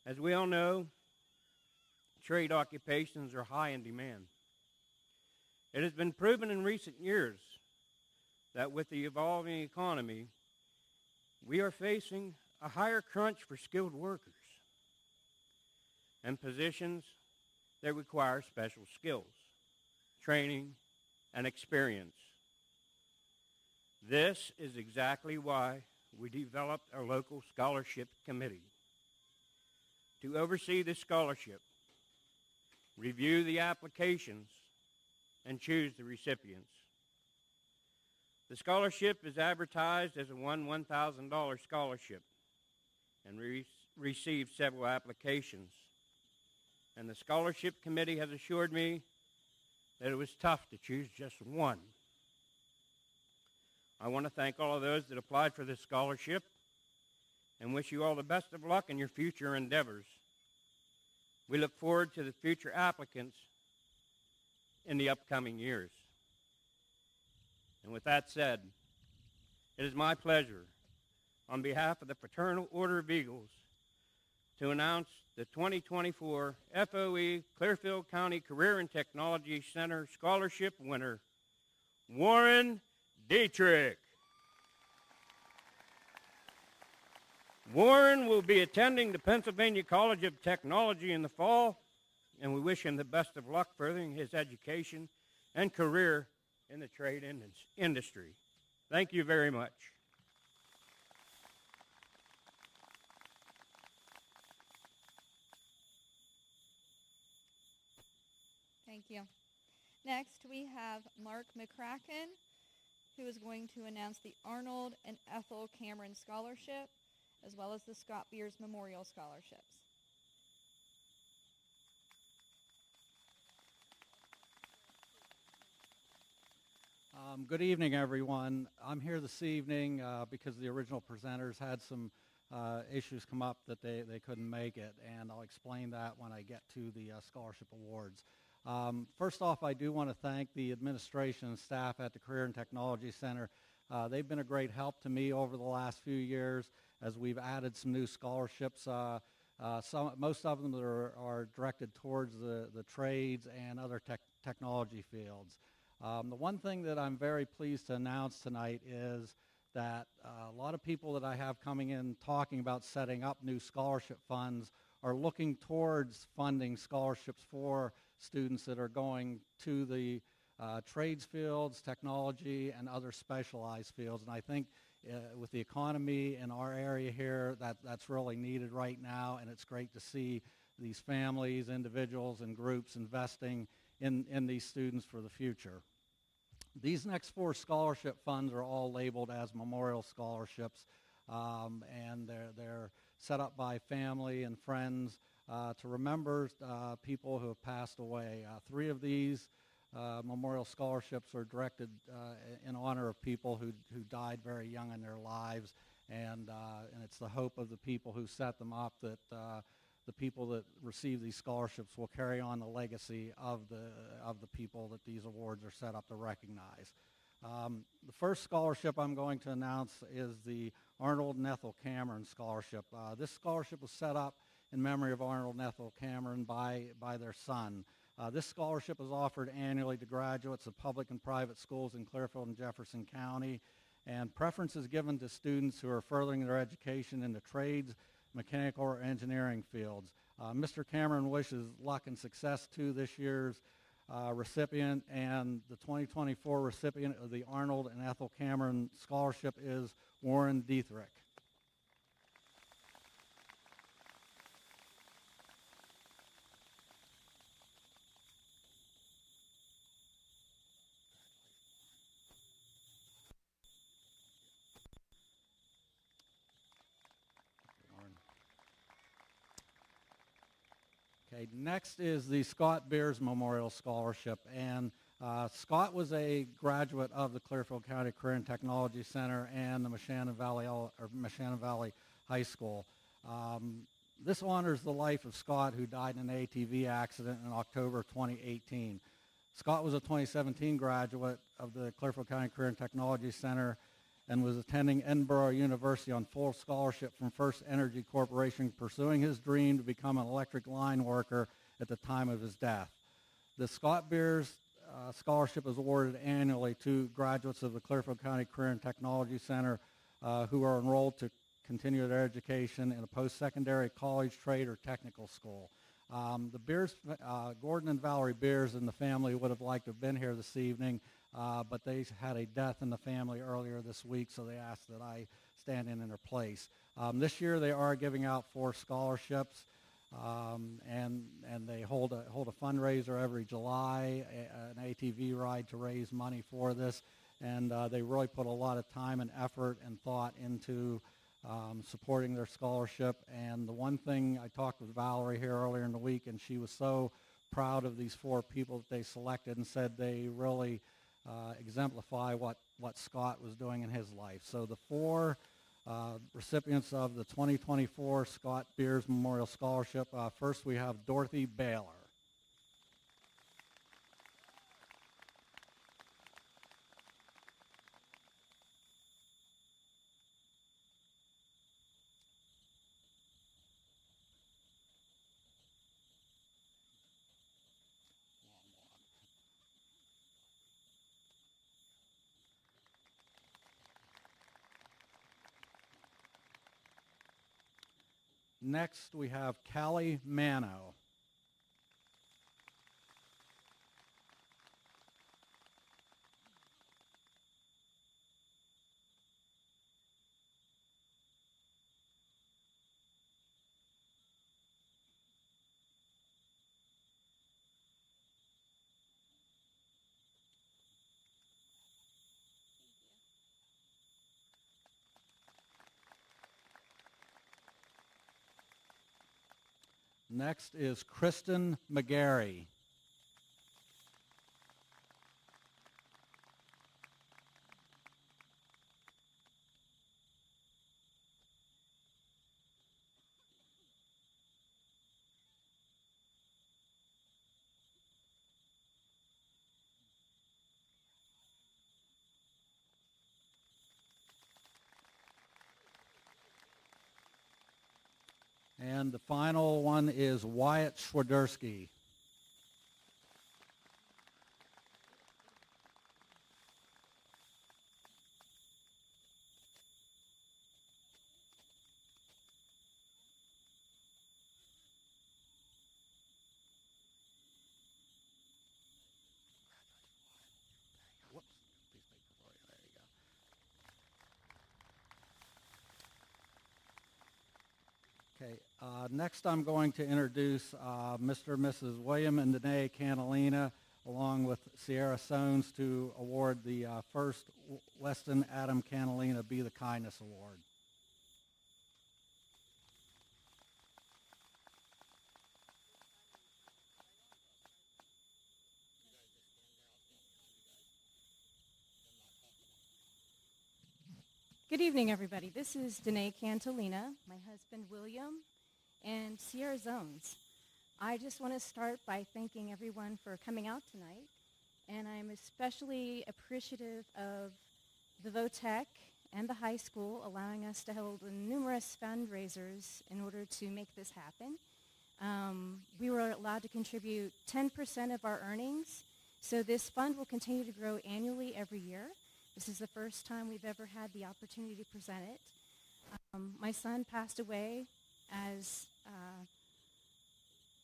As we all know, trade occupations are high in demand. It has been proven in recent years that with the evolving economy, we are facing a higher crunch for skilled workers and positions that require special skills, training, and experience. This is exactly why we developed our local scholarship committee to oversee the scholarship, review the applications, and choose the recipients. The scholarship is advertised as a $1,000 scholarship and received several applications. And the scholarship committee has assured me that it was tough to choose just one. I want to thank all of those that applied for this scholarship and wish you all the best of luck in your future endeavors. We look forward to the future applicants in the upcoming years. And with that said, it is my pleasure, on behalf of the Fraternal Order of Eagles, to announce the 2024 FOE Clearfield County Career and Technology Center Scholarship winner, Warren Dietrich. Warren will be attending the Pennsylvania College of Technology in the fall, and we wish him the best of luck furthering his education and career in the trade industry. Thank you very much. Thank you. Next, we have Mark McCracken, who is going to announce the Arnold and Ethel Cameron Scholarship, as well as the Scott Beers Memorial Scholarships. Good evening, everyone. I'm here this evening because the original presenters had some issues come up that they couldn't make it, and I'll explain that when I get to the scholarship awards. First off, I do want to thank the administration and staff at the Career and Technology Center. They've been a great help to me over the last few years as we've added some new scholarships. Most of them are directed towards the trades and other technology fields. The one thing that I'm very pleased to announce tonight is that a lot of people that I have coming in talking about setting up new scholarship funds are looking towards funding scholarships for students that are going to the trades fields, technology, and other specialized fields. And I think with the economy in our area here, that's really needed right now, and it's great to see these families, individuals, and groups investing in these students for the future. These next 4 scholarship funds are all labeled as memorial scholarships, and they're set up by family and friends to remember people who have passed away. 3 of these memorial scholarships are directed in honor of people who died very young in their lives, and it's the hope of the people who set them up that the people that receive these scholarships will carry on the legacy of the people that these awards are set up to recognize. The first scholarship I'm going to announce is the Arnold and Ethel Cameron Scholarship. This scholarship was set up in memory of Arnold and Ethel Cameron by their son. This scholarship is offered annually to graduates of public and private schools in Clearfield and Jefferson County, and preference is given to students who are furthering their education in the trades, mechanical, or engineering fields. Mr. Cameron wishes luck and success to this year's recipient, and the 2024 recipient of the Arnold and Ethel Cameron Scholarship is Warren Dietrich. Okay, next is the Scott Beers Memorial Scholarship, and Scott was a graduate of the Clearfield County Career and Technology Center and the Moshannon Valley High School. This honors the life of Scott, who died in an ATV accident in October 2018. Scott was a 2017 graduate of the Clearfield County Career and Technology Center and was attending Edinburgh University on full scholarship from First Energy Corporation, pursuing his dream to become an electric line worker at the time of his death. The Scott Beers Scholarship is awarded annually to graduates of the Clearfield County Career and Technology Center who are enrolled to continue their education in a post-secondary college, trade, or technical school. The Beers, Gordon and Valerie Beers and the family would have liked to have been here this evening, but they had a death in the family earlier this week, so they asked that I stand in their place. This year they are giving out 4 scholarships, and they hold a fundraiser every July, an ATV ride to raise money for this, and they really put a lot of time and effort and thought into supporting their scholarship. And the one thing, I talked with Valerie here earlier in the week, and she was so proud of these 4 people that they selected and said they really exemplify what Scott was doing in his life. So the 4 recipients of the 2024 Scott Beers Memorial Scholarship, first we have Dorothy Baylor. Next, we have Callie Mano. Next is Kristen McGarry. And the final one is Wyatt Schwaderski. Okay, next I'm going to introduce Mr. and Mrs. William and Danae Cantalina, along with Sierra Sones, to award the first Weston Adam Cantalina Be the Kindness Award. Good evening, everybody. This is Danae Cantalina, my husband William, and Sierra Zones. I just want to start by thanking everyone for coming out tonight, and I'm especially appreciative of the VOTEC and the high school allowing us to hold numerous fundraisers in order to make this happen. We were allowed to contribute 10% of our earnings, so this fund will continue to grow annually every year. This is the first time we've ever had the opportunity to present it. My son passed away as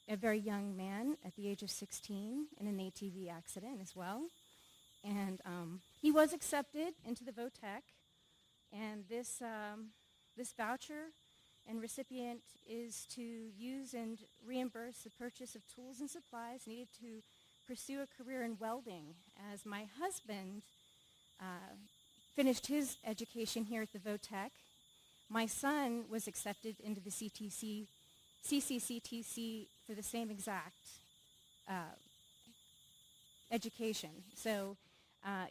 a very young man at the age of 16 in an ATV accident as well. And he was accepted into the VOTEC, and this voucher and recipient is to use and reimburse the purchase of tools and supplies needed to pursue a career in welding, as my husband finished his education here at the VOTEC. My son was accepted into the CCCTC for the same exact education. So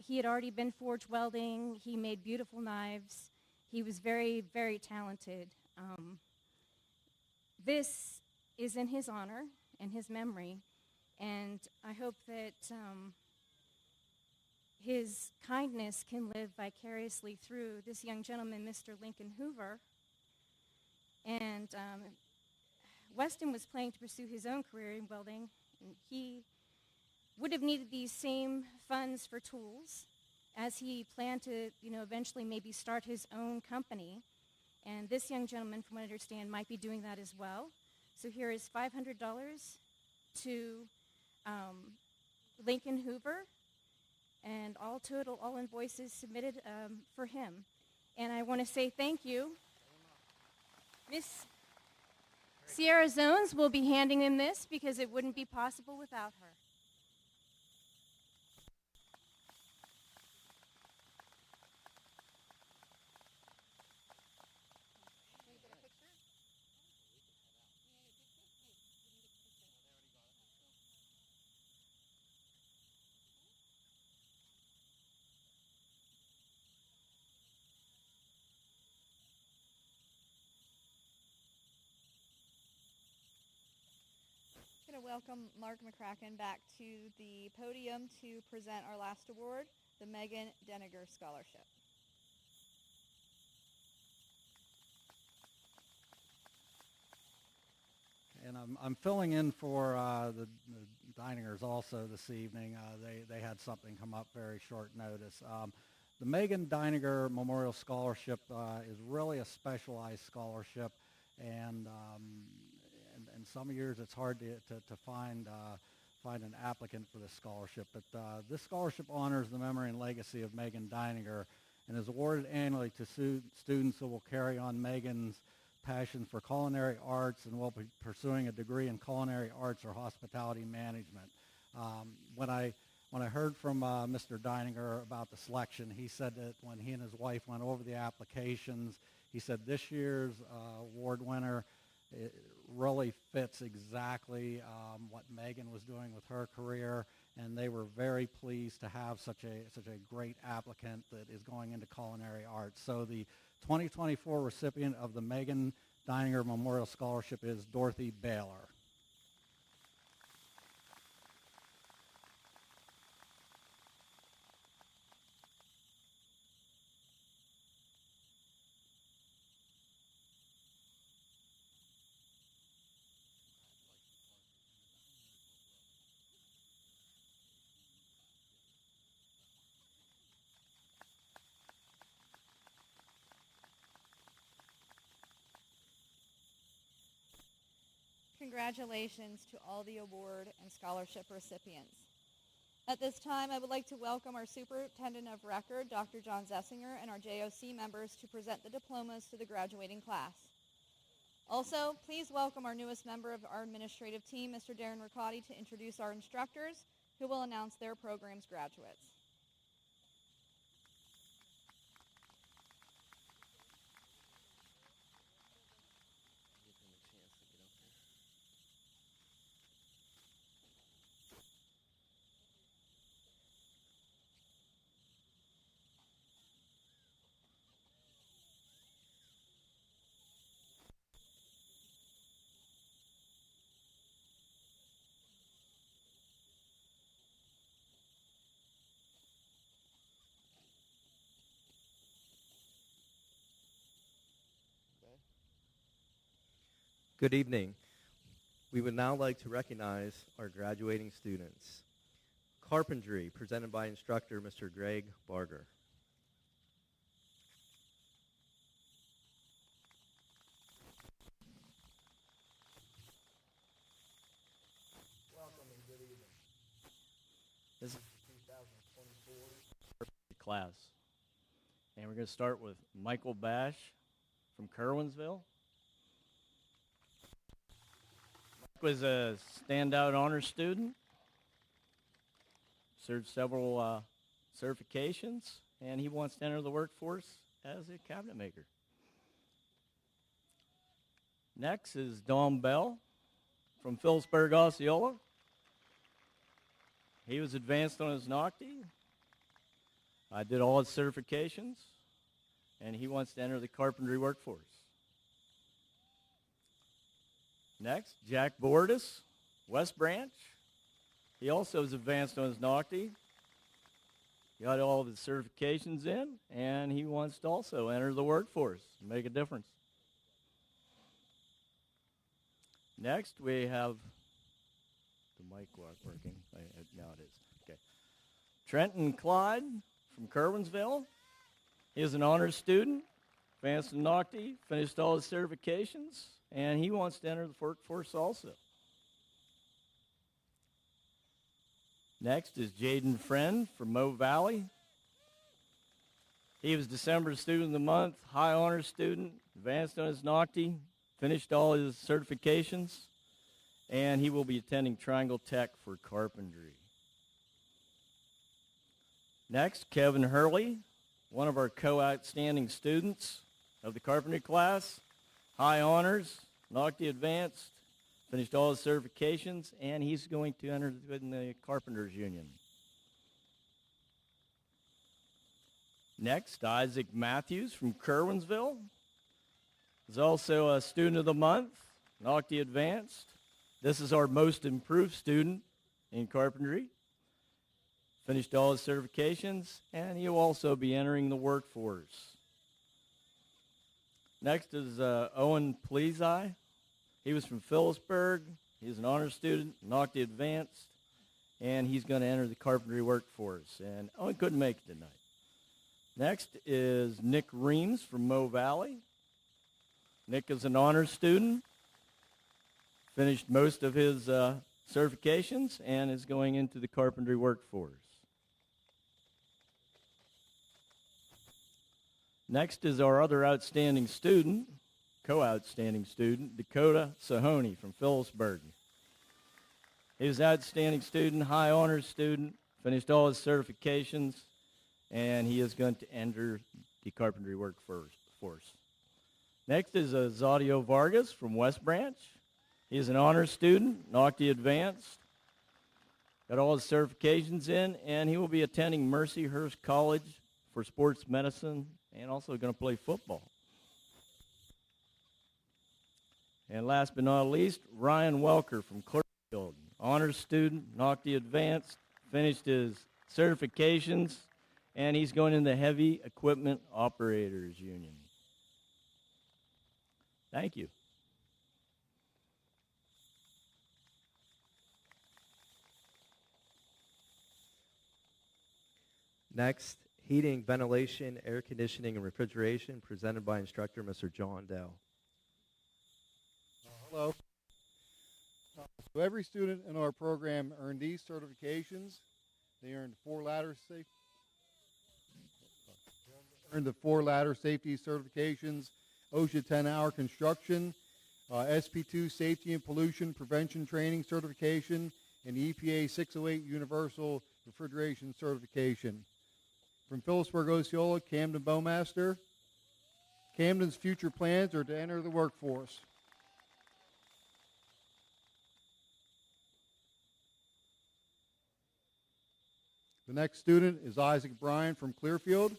he had already been forge welding. He made beautiful knives. He was very, very talented. This is in his honor and his memory, and I hope that his kindness can live vicariously through this young gentleman, Mr. Lincoln Hoover. And Weston was planning to pursue his own career in welding, and he would have needed these same funds for tools as he planned to, eventually maybe start his own company. And this young gentleman, from what I understand, might be doing that as well. So here is $500 to Lincoln Hoover, and all total, all invoices submitted for him. And I want to say thank you. Miss Sierra Zones will be handing him this because it wouldn't be possible without her. I'm going to welcome Mark McCracken back to the podium to present our last award, the Megan Deniger Scholarship. And I'm filling in for the Diningers also this evening. They had something come up very short notice. The Megan Deininger Memorial Scholarship is really a specialized scholarship, and in some years it's hard to find an applicant for this scholarship. But this scholarship honors the memory and legacy of Megan Deininger and is awarded annually to students who will carry on Megan's passion for culinary arts and will be pursuing a degree in culinary arts or hospitality management. When I heard from Mr. Deininger about the selection, he said that when he and his wife went over the applications, he said this year's award winner it really fits exactly what Megan was doing with her career, and they were very pleased to have such a great applicant that is going into culinary arts. So the 2024 recipient of the Megan Deininger Memorial Scholarship is Dorothy Baylor. Congratulations to all the award and scholarship recipients. At this time, I would like to welcome our Superintendent of Record, Dr. John Zessinger, and our JOC members to present the diplomas to the graduating class. Also, please welcome our newest member of our administrative team, Mr. Darren Riccati, to introduce our instructors, who will announce their program's graduates. Good evening. We would now like to recognize our graduating students. Carpentry, presented by instructor Mr. Greg Barger. Welcome and good evening. This is 2024 class. And we're going to start with Michael Bash from Kerwinsville. Was a standout honor student, served several certifications, and he wants to enter the workforce as a cabinet maker. Next is Dawn Bell from Phillipsburg, Osceola. He was advanced on his NOCTI. I did all his certifications, and he wants to enter the carpentry workforce. Next, Jack Bordis, West Branch. He also is advanced on his NOCTI. Got all of his certifications in, and he wants to also enter the workforce and make a difference. Next, we have the mic working. Now it is. Okay. Trenton Clyde from Kerwinsville. He is an honors student, advanced in Nocti, finished all his certifications, and he wants to enter the workforce also. Next is Jaden Friend from Mo Valley. He was December Student of the Month, high honors student, advanced on his Nocti, finished all his certifications, and he will be attending Triangle Tech for carpentry. Next, Kevin Hurley, one of our co-outstanding students of the carpentry class, high honors, Nocti advanced, finished all his certifications, and he's going to enter in the Carpenters Union. Next, Isaac Matthews from Kerwinsville is also a student of the month, Nocti advanced. This is our most improved student in carpentry. Finished all his certifications, and he'll also be entering the workforce. Next is Owen Plezai. He was from Phillipsburg. He's an honors student, Nocti advanced, and he's going to enter the carpentry workforce. And Owen couldn't make it tonight. Next is Nick Reams from Mo Valley. Nick is an honors student, finished most of his certifications, and is going into the carpentry workforce. Next is our other outstanding student, co-outstanding student, Dakota Sahoney from Phillipsburg. He was an outstanding student, high honors student, finished all his certifications, and he is going to enter the carpentry workforce. Next is Zadio Vargas from West Branch. He is an honors student, Nocti advanced, got all his certifications in, and he will be attending Mercyhurst College for sports medicine and also going to play football. And last but not least, Ryan Welker from Clearfield, honors student, Nocti advanced, finished his certifications, and he's going in the Heavy Equipment Operators Union. Thank you. Next, heating, ventilation, air conditioning, and refrigeration, presented by instructor Mr. John Dell. Hello. So every student in our program earned these certifications. They earned the four ladder safety certifications, OSHA 10-hour construction, SP2 safety and pollution prevention training certification, and the EPA 608 universal refrigeration certification. From Phillipsburg, Osceola, Camden Bowmaster. Camden's future plans are to enter the workforce. The next student is Isaac Bryan from Clearfield.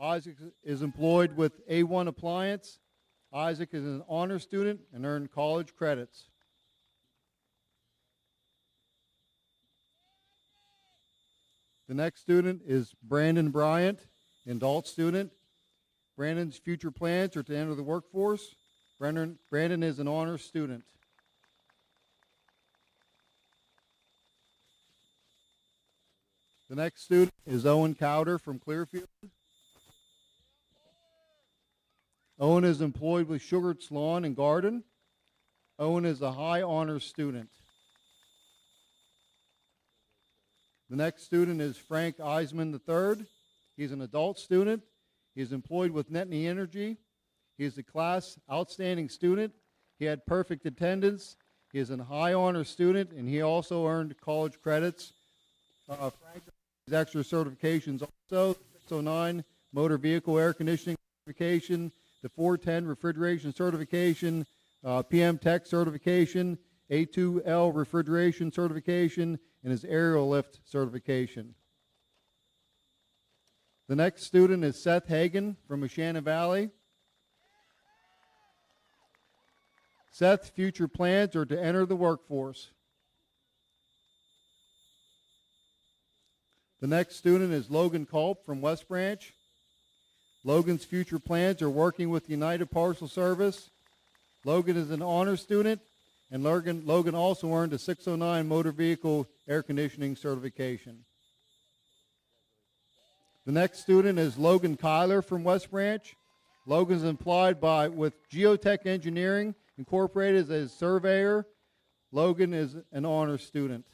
Isaac is employed with A1 Appliance. Isaac is an honor student and earned college credits. The next student is Brandon Bryant, an adult student. Brandon's future plans are to enter the workforce. Brandon is an honor student. The next student is Owen Cowder from Clearfield. Owen is employed with Sugart's Lawn and Garden. Owen is a high honors student. The next student is Frank Eisman III. He's an adult student. He is employed with Netney Energy. He is a class outstanding student. He had perfect attendance. He is a high honor student, and he also earned college credits. Frank has extra certifications also, 609 motor vehicle air conditioning certification, the 410 refrigeration certification, PM Tech certification, A2L refrigeration certification, and his aerial lift certification. The next student is Seth Hagan from Mashana Valley. Seth's future plans are to enter the workforce. The next student is Logan Culp from West Branch. Logan's future plans are working with United Parcel Service. Logan is an honor student. And Logan also earned a 609 motor vehicle air conditioning certification. The next student is Logan Kyler from West Branch. Logan's employed with Geotech Engineering Incorporated as a surveyor. Logan is an honors student.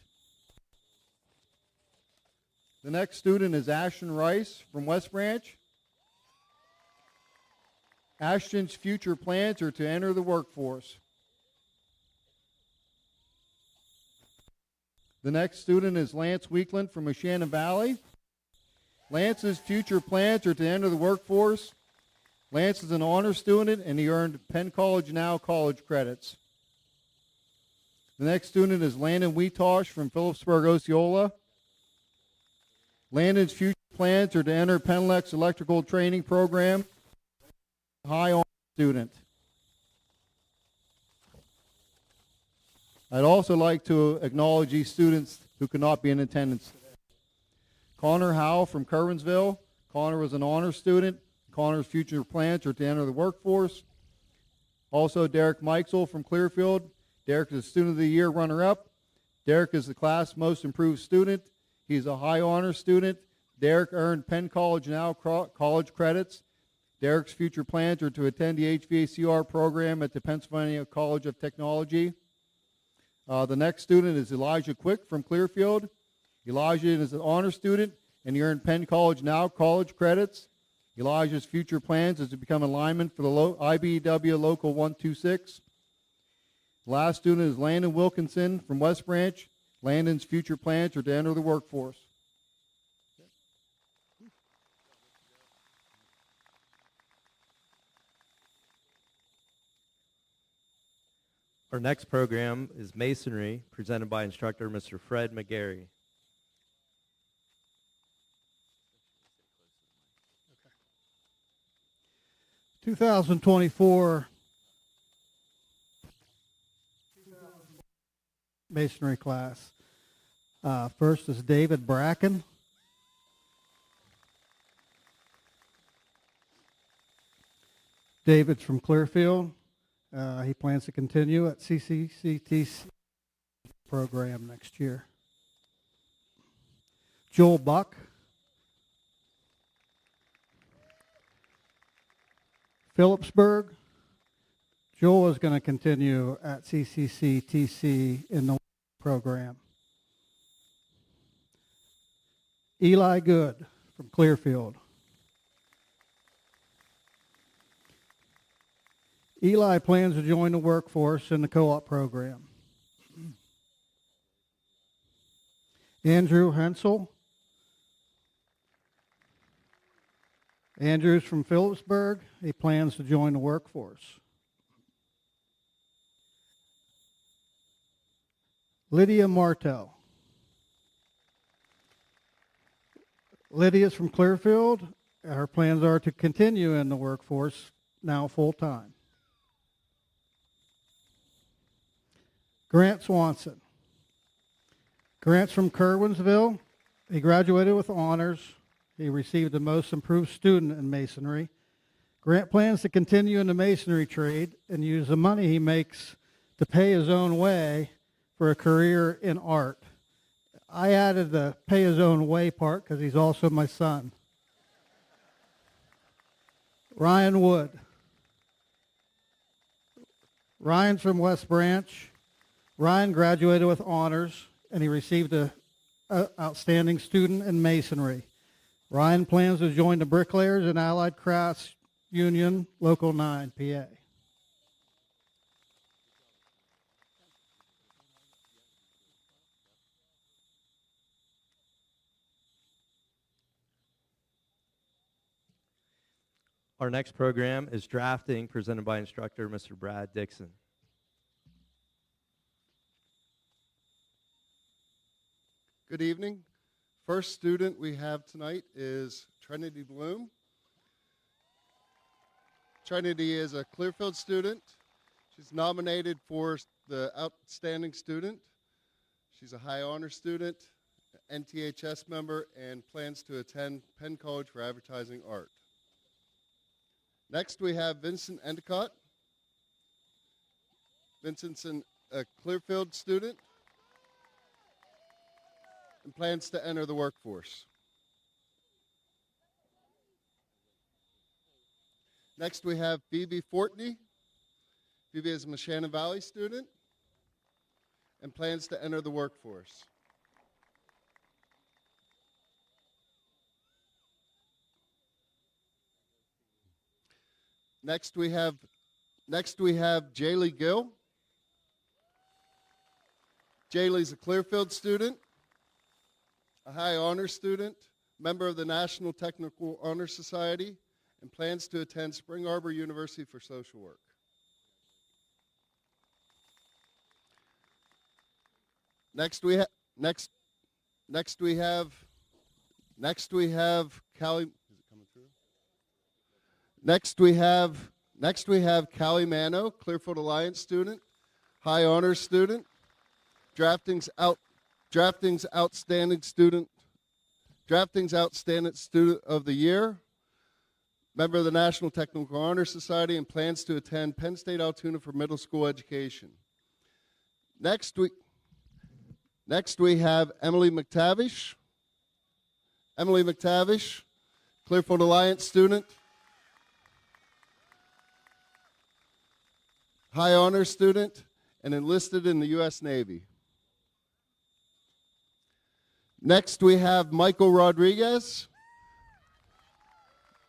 The next student is Ashton Rice from West Branch. Ashton's future plans are to enter the workforce. The next student is Lance Weekland from Moshannon Valley. Lance's future plans are to enter the workforce. Lance is an honor student, and he earned Penn College Now college credits. The next student is Landon Wheatosh from Phillipsburg, Osceola. Landon's future plans are to enter Penlex electrical training program. High honor student. I'd also like to acknowledge these students who could not be in attendance today. Connor Howe from Curwensville. Connor was an honor student. Connor's future plans are to enter the workforce. Also, Derek Mikesel from Clearfield. Derek is a Student of the Year runner-up. Derek is the class most improved student. He's a high honor student. Derek earned Penn College Now college credits. Derek's future plans are to attend the HVACR program at the Pennsylvania College of Technology. The next student is Elijah Quick from Clearfield. Elijah is an honor student, and he earned Penn College Now college credits. Elijah's future plans is to become a lineman for the IBEW Local 126. The last student is Landon Wilkinson from West Branch. Landon's future plans are to enter the workforce. Our next program is Masonry, presented by instructor Mr. Fred McGarry. 2024 masonry class. First is David Bracken. David's from Clearfield. He plans to continue at CCCTC program next year. Joel Buck. Phillipsburg. Joel is going to continue at CCCTC in the program. Eli Good from Clearfield. Eli plans to join the workforce in the co-op program. Andrew Hensel. Andrew's from Phillipsburg. He plans to join the workforce. Lydia Martel. Lydia's from Clearfield. Her plans are to continue in the workforce, now full-time. Grant Swanson. Grant's from Curwensville. He graduated with honors. He received the most improved student in masonry. Grant plans to continue in the masonry trade and use the money he makes to pay his own way for a career in art. I added the pay his own way part because he's also my son. Ryan Wood. Ryan's from West Branch. Ryan graduated with honors, and he received an outstanding student in masonry. Ryan plans to join the Bricklayers and Allied Crafts Union, Local 9, PA. Our next program is Drafting, presented by instructor Mr. Brad Dixon. Good evening. First student we have tonight is Trinity Bloom. Trinity is a Clearfield student. She's nominated for the Outstanding Student. She's a high honor student, NTHS member, and plans to attend Penn College for Advertising Art. Next we have Vincent Endicott. Vincent's an a Clearfield student and plans to enter the workforce. Next, we have Phoebe Fortney. Phoebe is a Shannon Valley student and plans to enter the workforce. Next, we have Jaylee Gill. Jaylee's a Clearfield student, a high honor student, member of the National Technical Honor Society, and plans to attend Spring Arbor University for social work. Next we have Callie. Is it coming through? Next we have Callie Mano, Clearfield Alliance student, high honors student, draftings outstanding student of the year, member of the National Technical Honor Society, and plans to attend Penn State Altoona for middle school education. Next we have Emily McTavish. Emily McTavish, Clearfield Alliance student, high honor student, and enlisted in the U.S. Navy. Next we have Michael Rodriguez.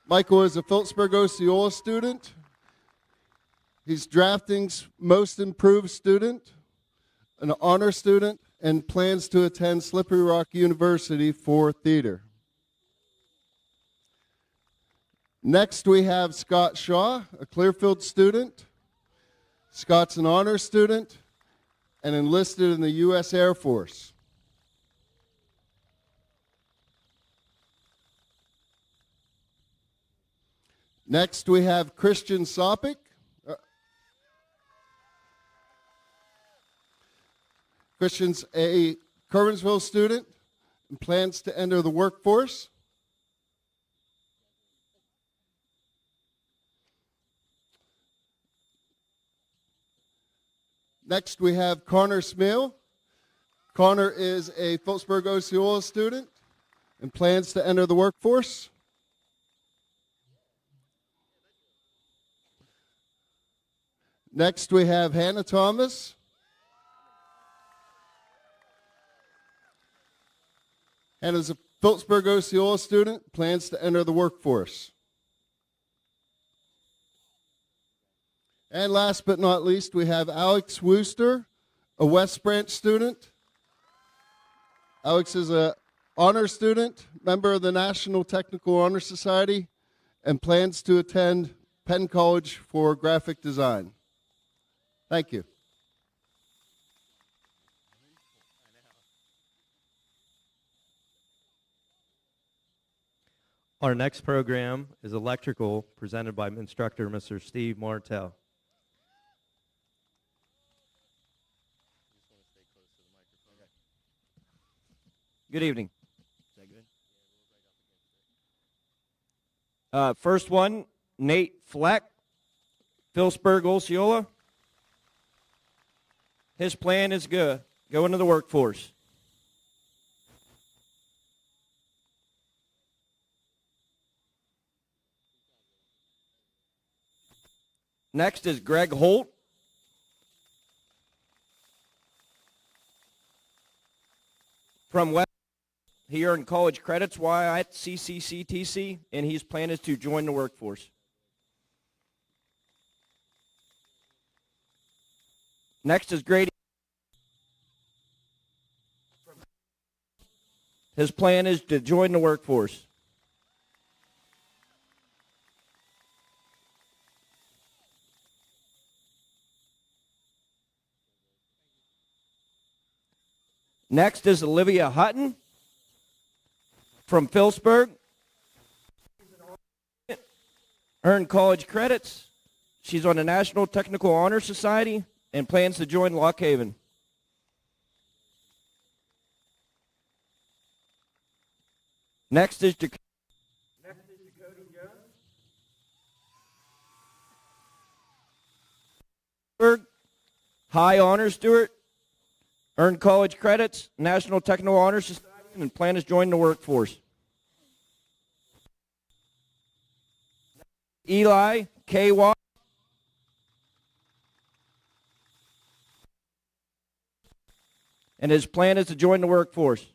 Michael is a Phillipsburg Osceola student. He's Drafting's Most Improved student, an honor student, and plans to attend Slippery Rock University for theater. Next we have Scott Shaw, a Clearfield student. Scott's an honor student and enlisted in the U.S. Air Force. Next we have Christian Sopik. Christian's a Curwensville student and plans to enter the workforce. Next we have Connor Smale. Connor is a Phillipsburg Osceola student and plans to enter the workforce. Next we have Hannah Thomas. Hannah's a Phillipsburg Osceola student, plans to enter the workforce. And last but not least, we have Alex Wooster, a West Branch student. Alex is an honor student, member of the National Technical Honor Society, and plans to attend Penn College for graphic design. Thank you. Our next program is electrical, presented by instructor Mr. Steve Martell. Good evening. First one, Nate Fleck, Phillipsburg Osceola. His plan is go into the workforce. Next is Greg Holt. From West. He earned college credits while at CCCTC, and his plan is to join the workforce. Next is Grady. His plan is to join the workforce. Next is Olivia Hutton from Phillipsburg. Earned college credits. She's on the National Technical Honor Society and plans to join Lock Haven. Next is Dakota Jones. high honor student, earned college credits, National Technical Honor Society, and plan to join the workforce. Eli K. Watt, and his plan is to join the workforce.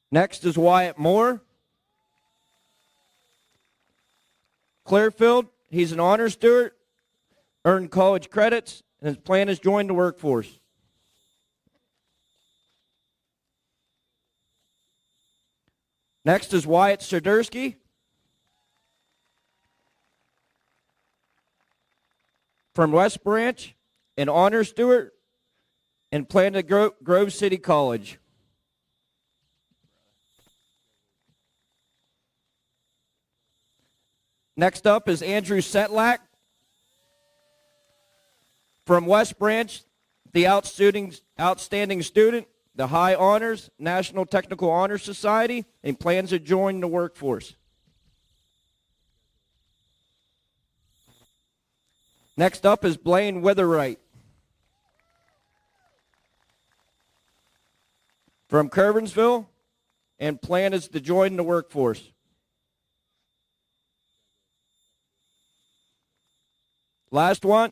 Next is Wyatt Moore. Clearfield, he's an honor student, earned college credits, and his plan is join the workforce. Next is Wyatt Sodersky. From West Branch, an honor student, and plan to Grove City College. Next up is Andrew Setlak. From West Branch, the outstanding student, the high honors, National Technical Honor Society, and plans to join the workforce. Next up is Blaine Witherwright. From Curwensville, and plan is to join the workforce. Last one,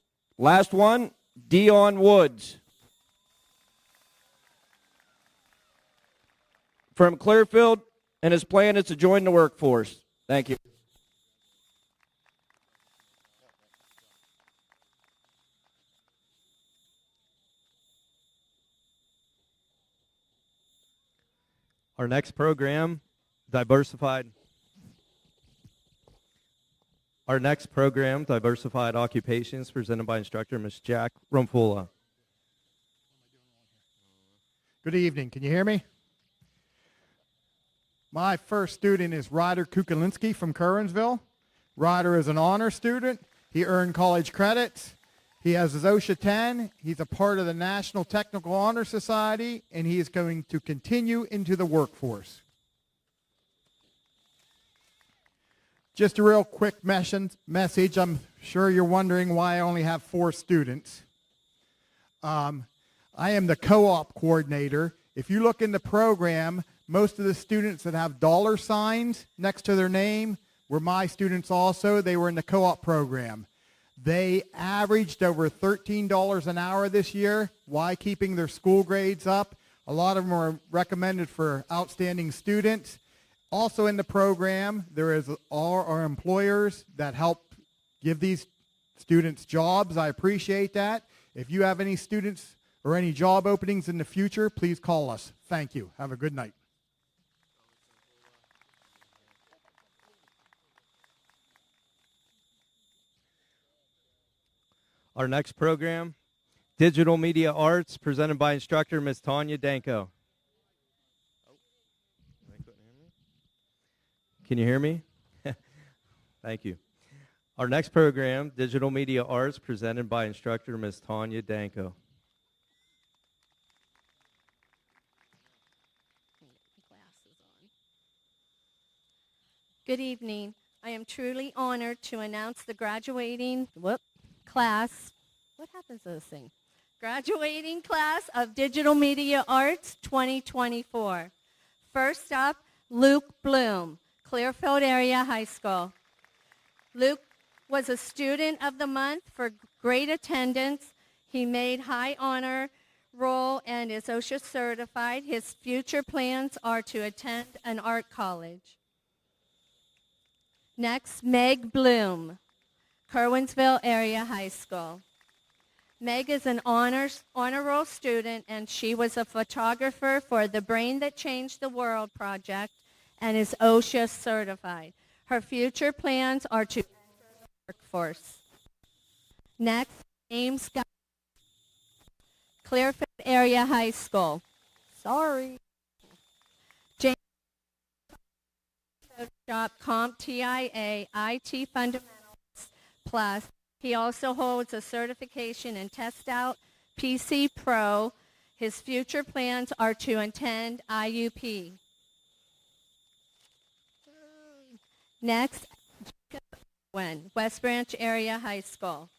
Dion Woods. From Clearfield, and his plan is to join the workforce. Thank you. Our next program, Diversified Occupations, presented by instructor Ms. Jack Rumfula. Good evening. Can you hear me? My first student is Ryder Kukalinski from Curwensville. Ryder is an honor student. He earned college credits. He has his OSHA 10. He's a part of the National Technical Honor Society, and he is going to continue into the workforce. Just a real quick message. I'm sure you're wondering why I only have 4 students. I am the co-op coordinator. If you look in the program, most of the students that have dollar signs next to their name were my students also. They were in the co-op program. They averaged over $13 an hour this year while keeping their school grades up. A lot of them are recommended for outstanding students. Also in the program, there is all our employers that help give these students jobs. I appreciate that. If you have any students or any job openings in the future, please call us. Thank you. Have a good night. Our next program, Digital Media Arts, presented by instructor Ms. Tanya Danko. Can you hear me? Thank you. Our next program, Digital Media Arts, presented by instructor Ms. Tanya Danko. Good evening. I am truly honored to announce the graduating class. What happens to this thing? Graduating class of Digital Media Arts 2024. First up, Luke Bloom, Clearfield Area High School. Luke was a student of the month for great attendance. He made high honor roll and is OSHA certified. His future plans are to attend an art college. Next, Meg Bloom, Curwensville Area High School. Meg is an honor roll student, and she was a photographer for the Brain That Changed the World project and is OSHA certified. Her future plans are to enter the workforce. Next, James Guy, Clearfield Area High School. Sorry. James Photoshop CompTIA IT Fundamentals Plus. He also holds a certification in Test Out PC Pro. His future plans are to attend IUP. Next, West Branch Area High School.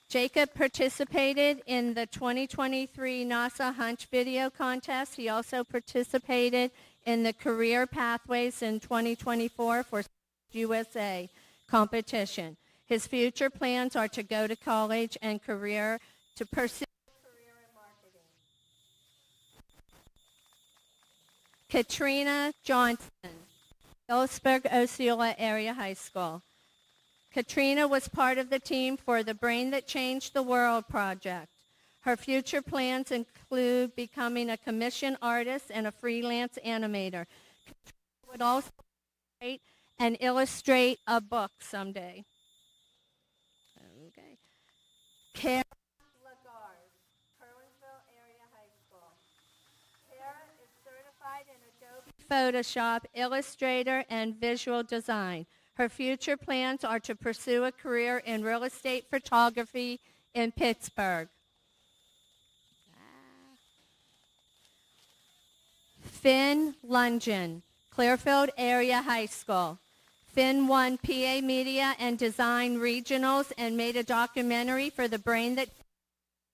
Jacob participated in the 2023 NASA Hunch Video Contest. He also participated in the Career Pathways in 2024 for USA competition. His future plans are to go to college and to pursue a career in marketing. Katrina Johnson, Phillipsburg, Osceola Area High School. Katrina was part of the team for the Brain That Changed the World project. Her future plans include becoming a commission artist and a freelance animator. Katrina would also write and illustrate a book someday. Okay. Kara Lagarde, Kerwinsville Area High School. Kara is certified in Adobe Photoshop, Illustrator, and Visual Design. Her future plans are to pursue a career in real estate photography in Pittsburgh. Finn Lungen, Clearfield Area High School. Finn won PA Media and Design Regionals and made a documentary for the Brain That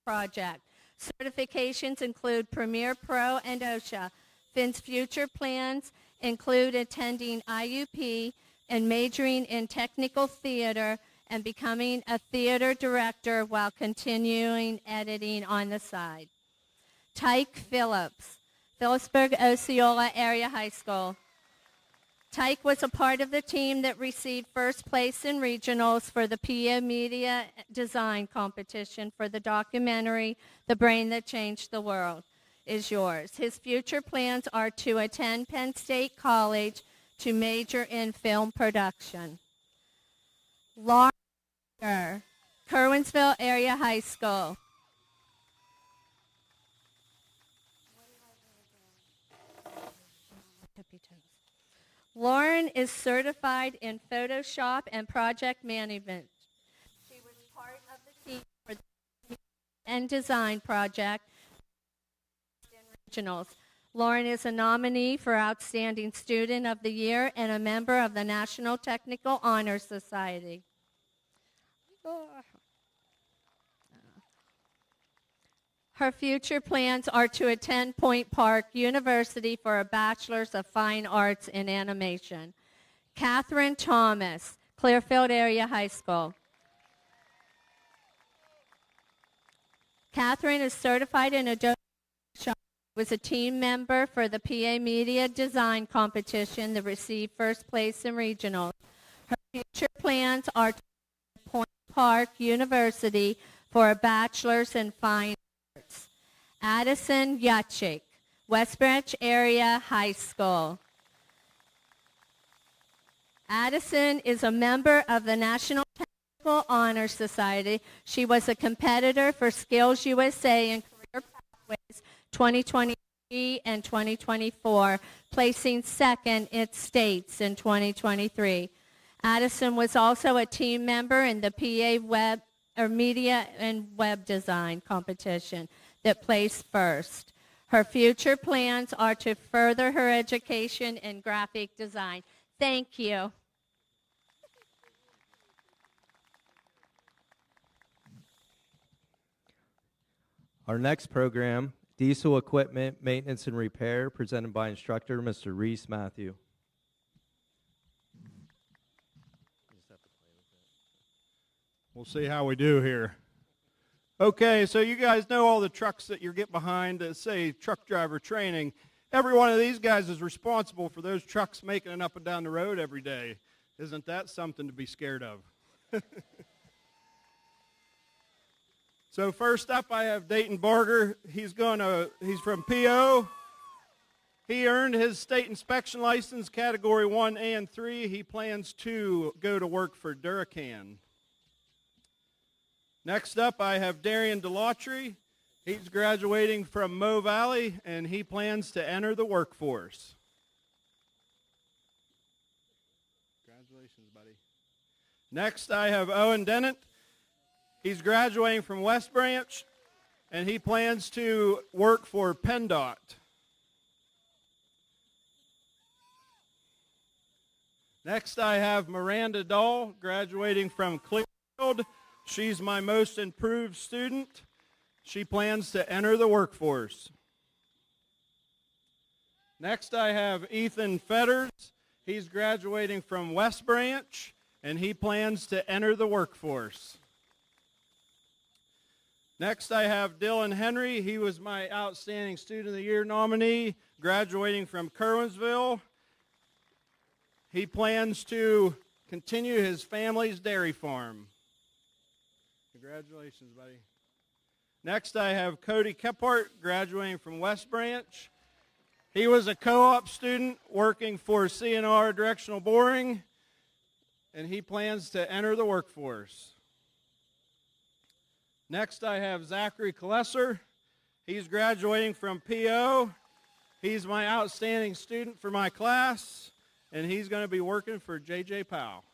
project. Certifications include Premiere Pro and OSHA. Finn's future plans include attending IUP and majoring in technical theater and becoming a theater director while continuing editing on the side. Tyke Phillips, Phillipsburg, Osceola Area High School. Tyke was a part of the team that received first place in regionals for the PA Media Design competition for the documentary The Brain That Changed the World is yours. His future plans are to attend Penn State College to major in film production. Lauren Baker, Kerwinsville Area High School. Lauren is certified in Photoshop and project management. She was part of the team for the and design project in regionals. Lauren is a nominee for Outstanding Student of the Year and a member of the National Technical Honor Society. Her future plans are to attend Point Park University for a Bachelor's of Fine Arts in Animation. Catherine Thomas, Clearfield Area High School. Catherine is certified in Adobe Photoshop. Was a team member for the PA Media Design competition that received first place in regionals. Her future plans are to Point Park University for a Bachelor's in Fine Arts. Addison Yachik, West Branch Area High School. Addison is a member of the National Technical Honor Society. She was a competitor for Skills USA and Career Pathways 2023 and 2024, placing second in states in 2023. Addison was also a team member in the PA Media and Web Design competition that placed first. Her future plans are to further her education in graphic design. Thank you. Our next program, Diesel Equipment Maintenance and Repair, presented by instructor Mr. Reese Matthew. We'll see how we do here. Okay, so you guys know all the trucks that you get behind that say truck driver training. Every one of these guys is responsible for those trucks making it up and down the road every day. Isn't that something to be scared of? So first up, I have Dayton Barger. He's from PO. He earned his state inspection license, Category 1 and 3. He plans to go to work for Duracan. Next up, I have Darian Delautry. He's graduating from Mo Valley, and he plans to enter the workforce. Congratulations, buddy. Next, I have Owen Dennett. He's graduating from West Branch, and he plans to work for PennDOT. Next, I have Miranda Dahl, graduating from Clearfield. She's my most improved student. She plans to enter the workforce. Next, I have Ethan Fetters. He's graduating from West Branch, and he plans to enter the workforce. Next, I have Dylan Henry. He was my Outstanding Student of the Year nominee, graduating from Kerwinsville. He plans to continue his family's dairy farm. Congratulations, buddy. Next, I have Cody Kephart, graduating from West Branch. He was a co-op student working for CNR Directional Boring, and he plans to enter the workforce. Next, I have Zachary Kalesser. He's graduating from PO. He's my outstanding student for my class, and he's going to be working for J.J. Powell.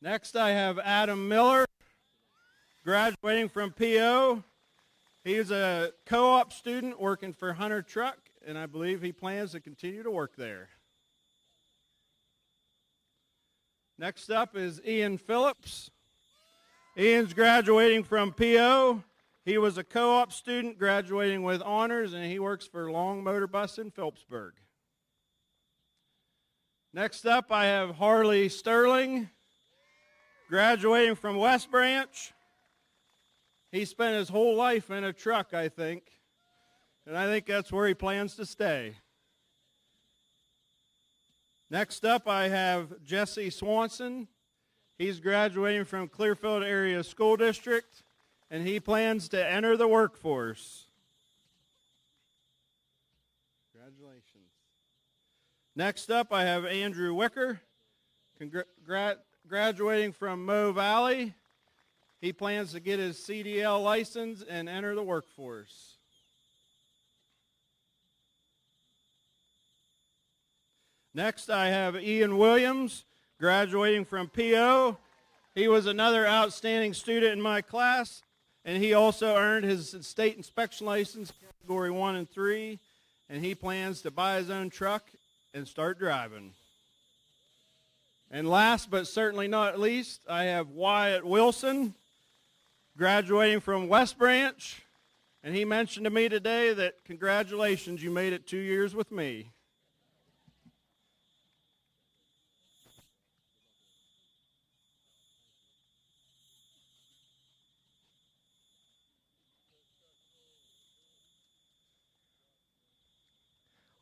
Next, I have Adam Miller, graduating from PO. He's a co-op student working for Hunter Truck, and I believe he plans to continue to work there. Next up is Ian Phillips. Ian's graduating from PO. He was a co-op student graduating with honors, and he works for Long Motor Bus in Phillipsburg. Next up, I have Harley Sterling, graduating from West Branch. He spent his whole life in a truck, I think, and I think that's where he plans to stay. Next up, I have Jesse Swanson. He's graduating from Clearfield Area School District, and he plans to enter the workforce. Congratulations. Next up, I have Andrew Wicker, graduating from Mo Valley. He plans to get his CDL license and enter the workforce. Next, I have Ian Williams, graduating from PO. He was another outstanding student in my class, and he also earned his state inspection license, category 1 and 3, and he plans to buy his own truck and start driving. And last but certainly not least, I have Wyatt Wilson, graduating from West Branch, and he mentioned to me today that congratulations, you made it 2 years with me.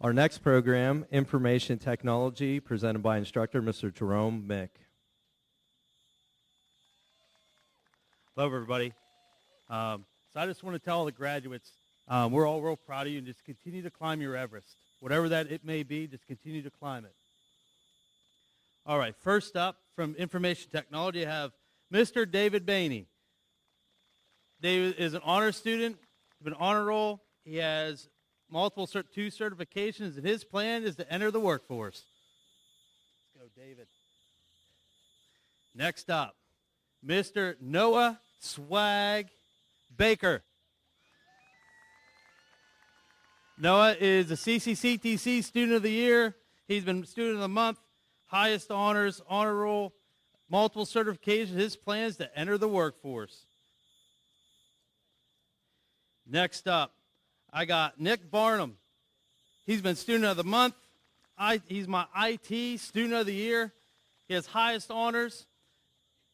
Our next program, Information Technology, presented by instructor Mr. Jerome Mick. Hello, everybody. So I just want to tell all the graduates, we're all real proud of you, and just continue to climb your Everest. Whatever that it may be, just continue to climb it. All right, first up from Information Technology, I have Mr. David Bainey. David is an honor student, an honor roll. He has multiple 2 certifications, and his plan is to enter the workforce. Let's go, David. Next up, Mr. Noah Swag Baker. Noah is a CCCTC Student of the Year. He's been Student of the Month, highest honors, honor roll, multiple certifications. His plan is to enter the workforce. Next up, I got Nick Barnum. He's been Student of the Month. He's my IT Student of the Year. He has highest honors.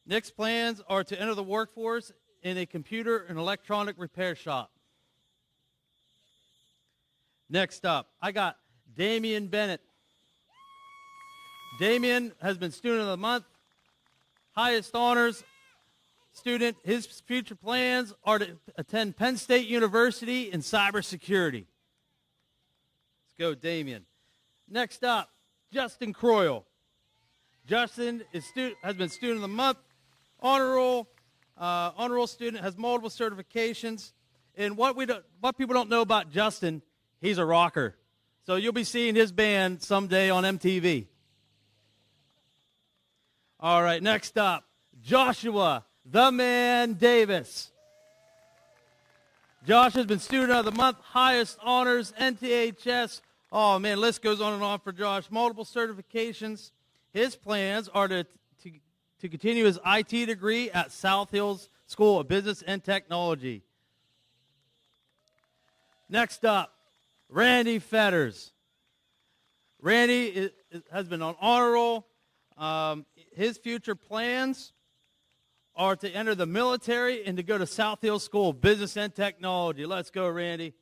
Nick's plans are to enter the workforce in a computer and electronic repair shop. Next up, I got Damian Bennett. Damian has been Student of the Month, highest honors student. His future plans are to attend Penn State University in cybersecurity. Let's go, Damian. Next up, Justin Croyle. Justin has been Student of the Month, honor roll student, has multiple certifications. And what people don't know about Justin, he's a rocker. So you'll be seeing his band someday on MTV. All right, next up, Joshua the Man Davis. Josh has been Student of the Month, highest honors, NTHS, Oh, man, list goes on and on for Josh. Multiple certifications. His plans are to continue his IT degree at South Hills School of Business and Technology. Next up, Randy Fetters. Randy has been on honor roll. His future plans are to enter the military and to go to South Hills School of Business and Technology. Let's go, Randy.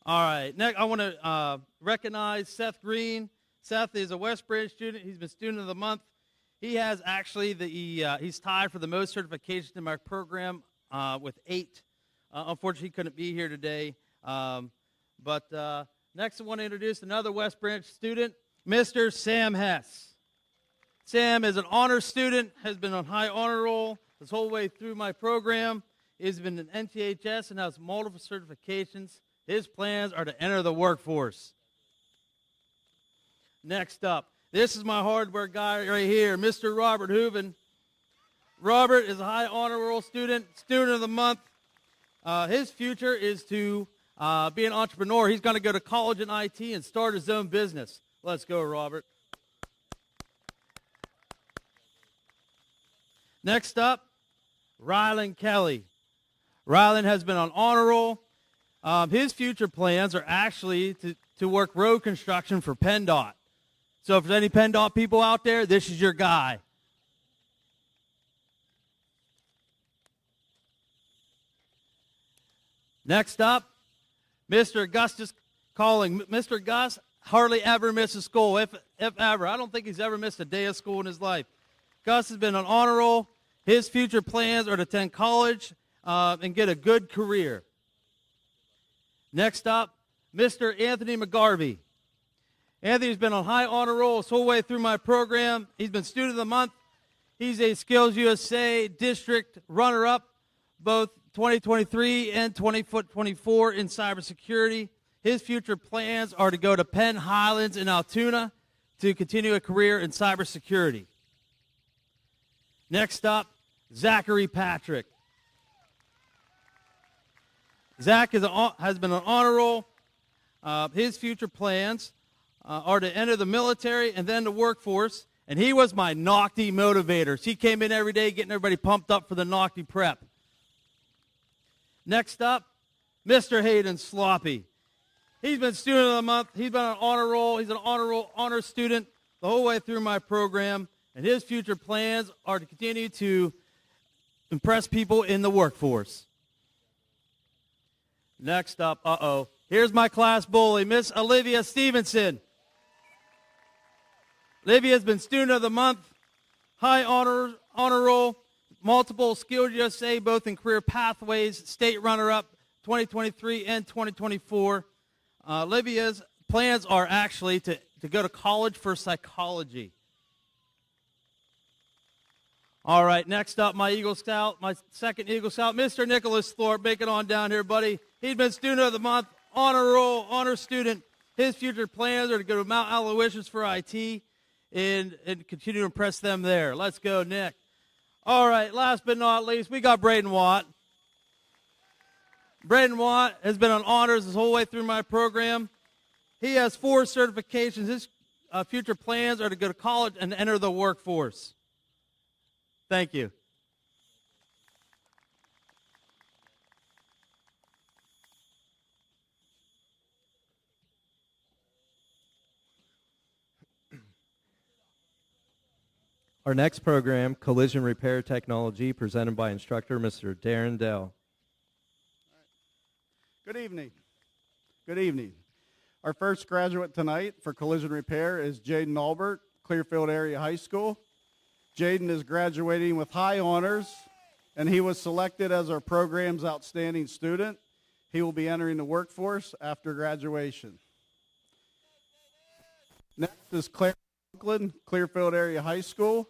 All right, next I want to recognize Seth Green. Seth is a West Branch student. He's been Student of the Month. He has actually he's tied for the most certifications in my program with 8. Unfortunately, he couldn't be here today. But next I want to introduce another West Branch student, Mr. Sam Hess. Sam is an honor student, has been on high honor roll this whole way through my program. He's been in NTHS and has multiple certifications. His plans are to enter the workforce. Next up, this is my hardware guy right here, Mr. Robert Hooven. Robert is a high honor roll student, Student of the Month. His future is to be an entrepreneur. He's going to go to college in IT and start his own business. Let's go, Robert. Next up, Rylan Kelly. Rylan has been on honor roll. His future plans are actually to work road construction for PennDOT. So if there's any PennDOT people out there, this is your guy. Next up, Mr. Augustus Calling. Mr. Gus hardly ever misses school, if ever. I don't think he's ever missed a day of school in his life. Gus has been on honor roll. His future plans are to attend college and get a good career. Next up, Mr. Anthony McGarvey. Anthony's been on high honor roll this whole way through my program. He's been Student of the Month. He's a Skills USA District runner-up, both 2023 and 2024 in cybersecurity. His future plans are to go to Penn Highlands in Altoona to continue a career in cybersecurity. Next up, Zachary Patrick. Zach has been on honor roll. His future plans are to enter the military and then the workforce. And he was my NOCTI motivator. He came in every day getting everybody pumped up for the NOCTI prep. Next up, Mr. Hayden Sloppy. He's been Student of the Month. He's been on honor roll. He's an honor student the whole way through my program. And his future plans are to continue to impress people in the workforce. Next up, here's my class bully, Miss Olivia Stevenson. Olivia's been Student of the Month, high honor roll, multiple Skills USA, both in career pathways, state runner-up 2023 and 2024. Olivia's plans are actually to go to college for psychology. All right, next up, my Eagle Scout, my second Eagle Scout, Mr. Nicholas Thorpe. Make it on down here, buddy. He's been Student of the Month, honor roll, honor student. His future plans are to go to Mount Aloysius for IT and continue to impress them there. Let's go, Nick. All right, last but not least, we got Braden Watt. Braden Watt has been on honors this whole way through my program. He has 4 certifications. His future plans are to go to college and enter the workforce. Thank you. Our next program, Collision Repair Technology, presented by instructor Mr. Darren Dell. Good evening. Good evening. Our first graduate tonight for collision repair is Jaden Albert, Clearfield Area High School. Jaden is graduating with high honors, and he was selected as our program's outstanding student. He will be entering the workforce after graduation. Next is Clara Franklin, Clearfield Area High School.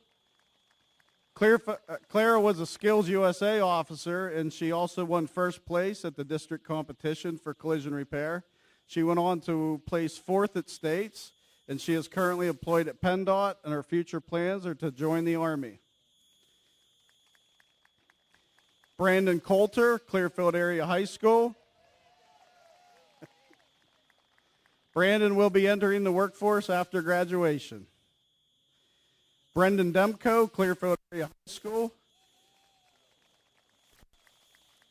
Clara was a Skills USA officer, and she also won first place at the district competition for collision repair. She went on to place 4th at states, and she is currently employed at PennDOT, and her future plans are to join the Army. Brandon Coulter, Clearfield Area High School. Brandon will be entering the workforce after graduation. Brendan Demko, Clearfield Area High School.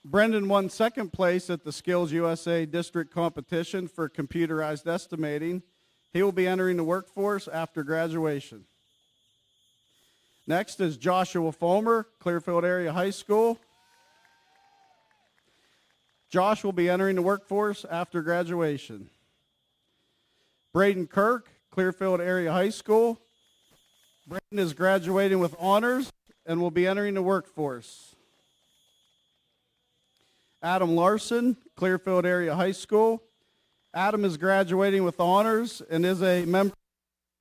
Brendan won second place at the Skills USA District Competition for computerized estimating. He will be entering the workforce after graduation. Next is Joshua Fulmer, Clearfield Area High School. Josh will be entering the workforce after graduation. Braden Kirk, Clearfield Area High School. Braden is graduating with honors and will be entering the workforce. Adam Larson, Clearfield Area High School. Adam is graduating with honors and is a member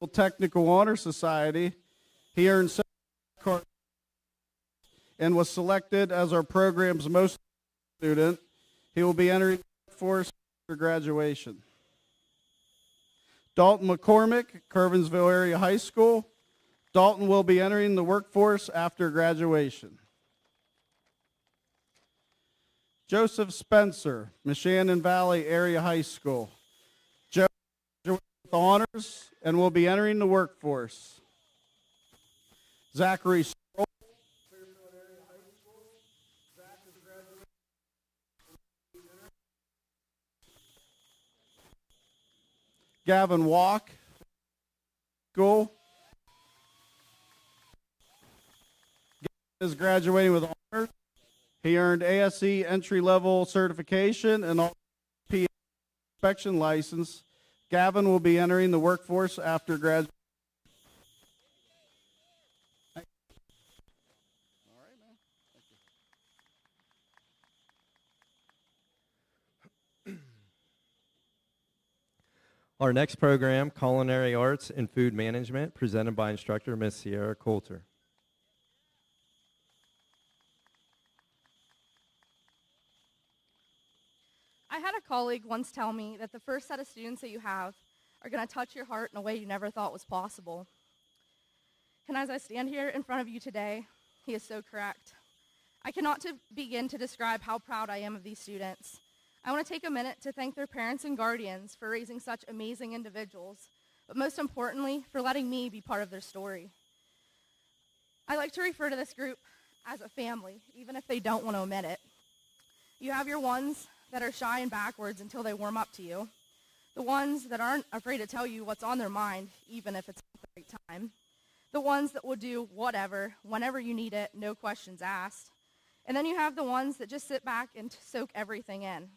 of the Technical Honor Society. He earned cards and was selected as our program's most student. He will be entering the workforce after graduation. Dalton McCormick, Curvensville Area High School. Dalton will be entering the workforce after graduation. Joseph Spencer, Meshannon Valley Area High School. Joe graduated with honors and will be entering the workforce. Zachary Stroll, Clearfield Area High School. Zach is graduating. Gavin Walk, School. Gavin is graduating with honors. He earned ASE entry-level certification and all PA inspection license. Gavin will be entering the workforce after graduation. Our next program, Culinary Arts and Food Management, presented by instructor Ms. Sierra Coulter. I had a colleague once tell me that the first set of students that you have are going to touch your heart in a way you never thought was possible. And as I stand here in front of you today, he is so correct. I cannot begin to describe how proud I am of these students. I want to take a minute to thank their parents and guardians for raising such amazing individuals, but most importantly, for letting me be part of their story. I like to refer to this group as a family, even if they don't want to admit it. You have your ones that are shy and backwards until they warm up to you, the ones that aren't afraid to tell you what's on their mind, even if it's not the right time, the ones that will do whatever, whenever you need it, no questions asked, and then you have the ones that just sit back and soak everything in.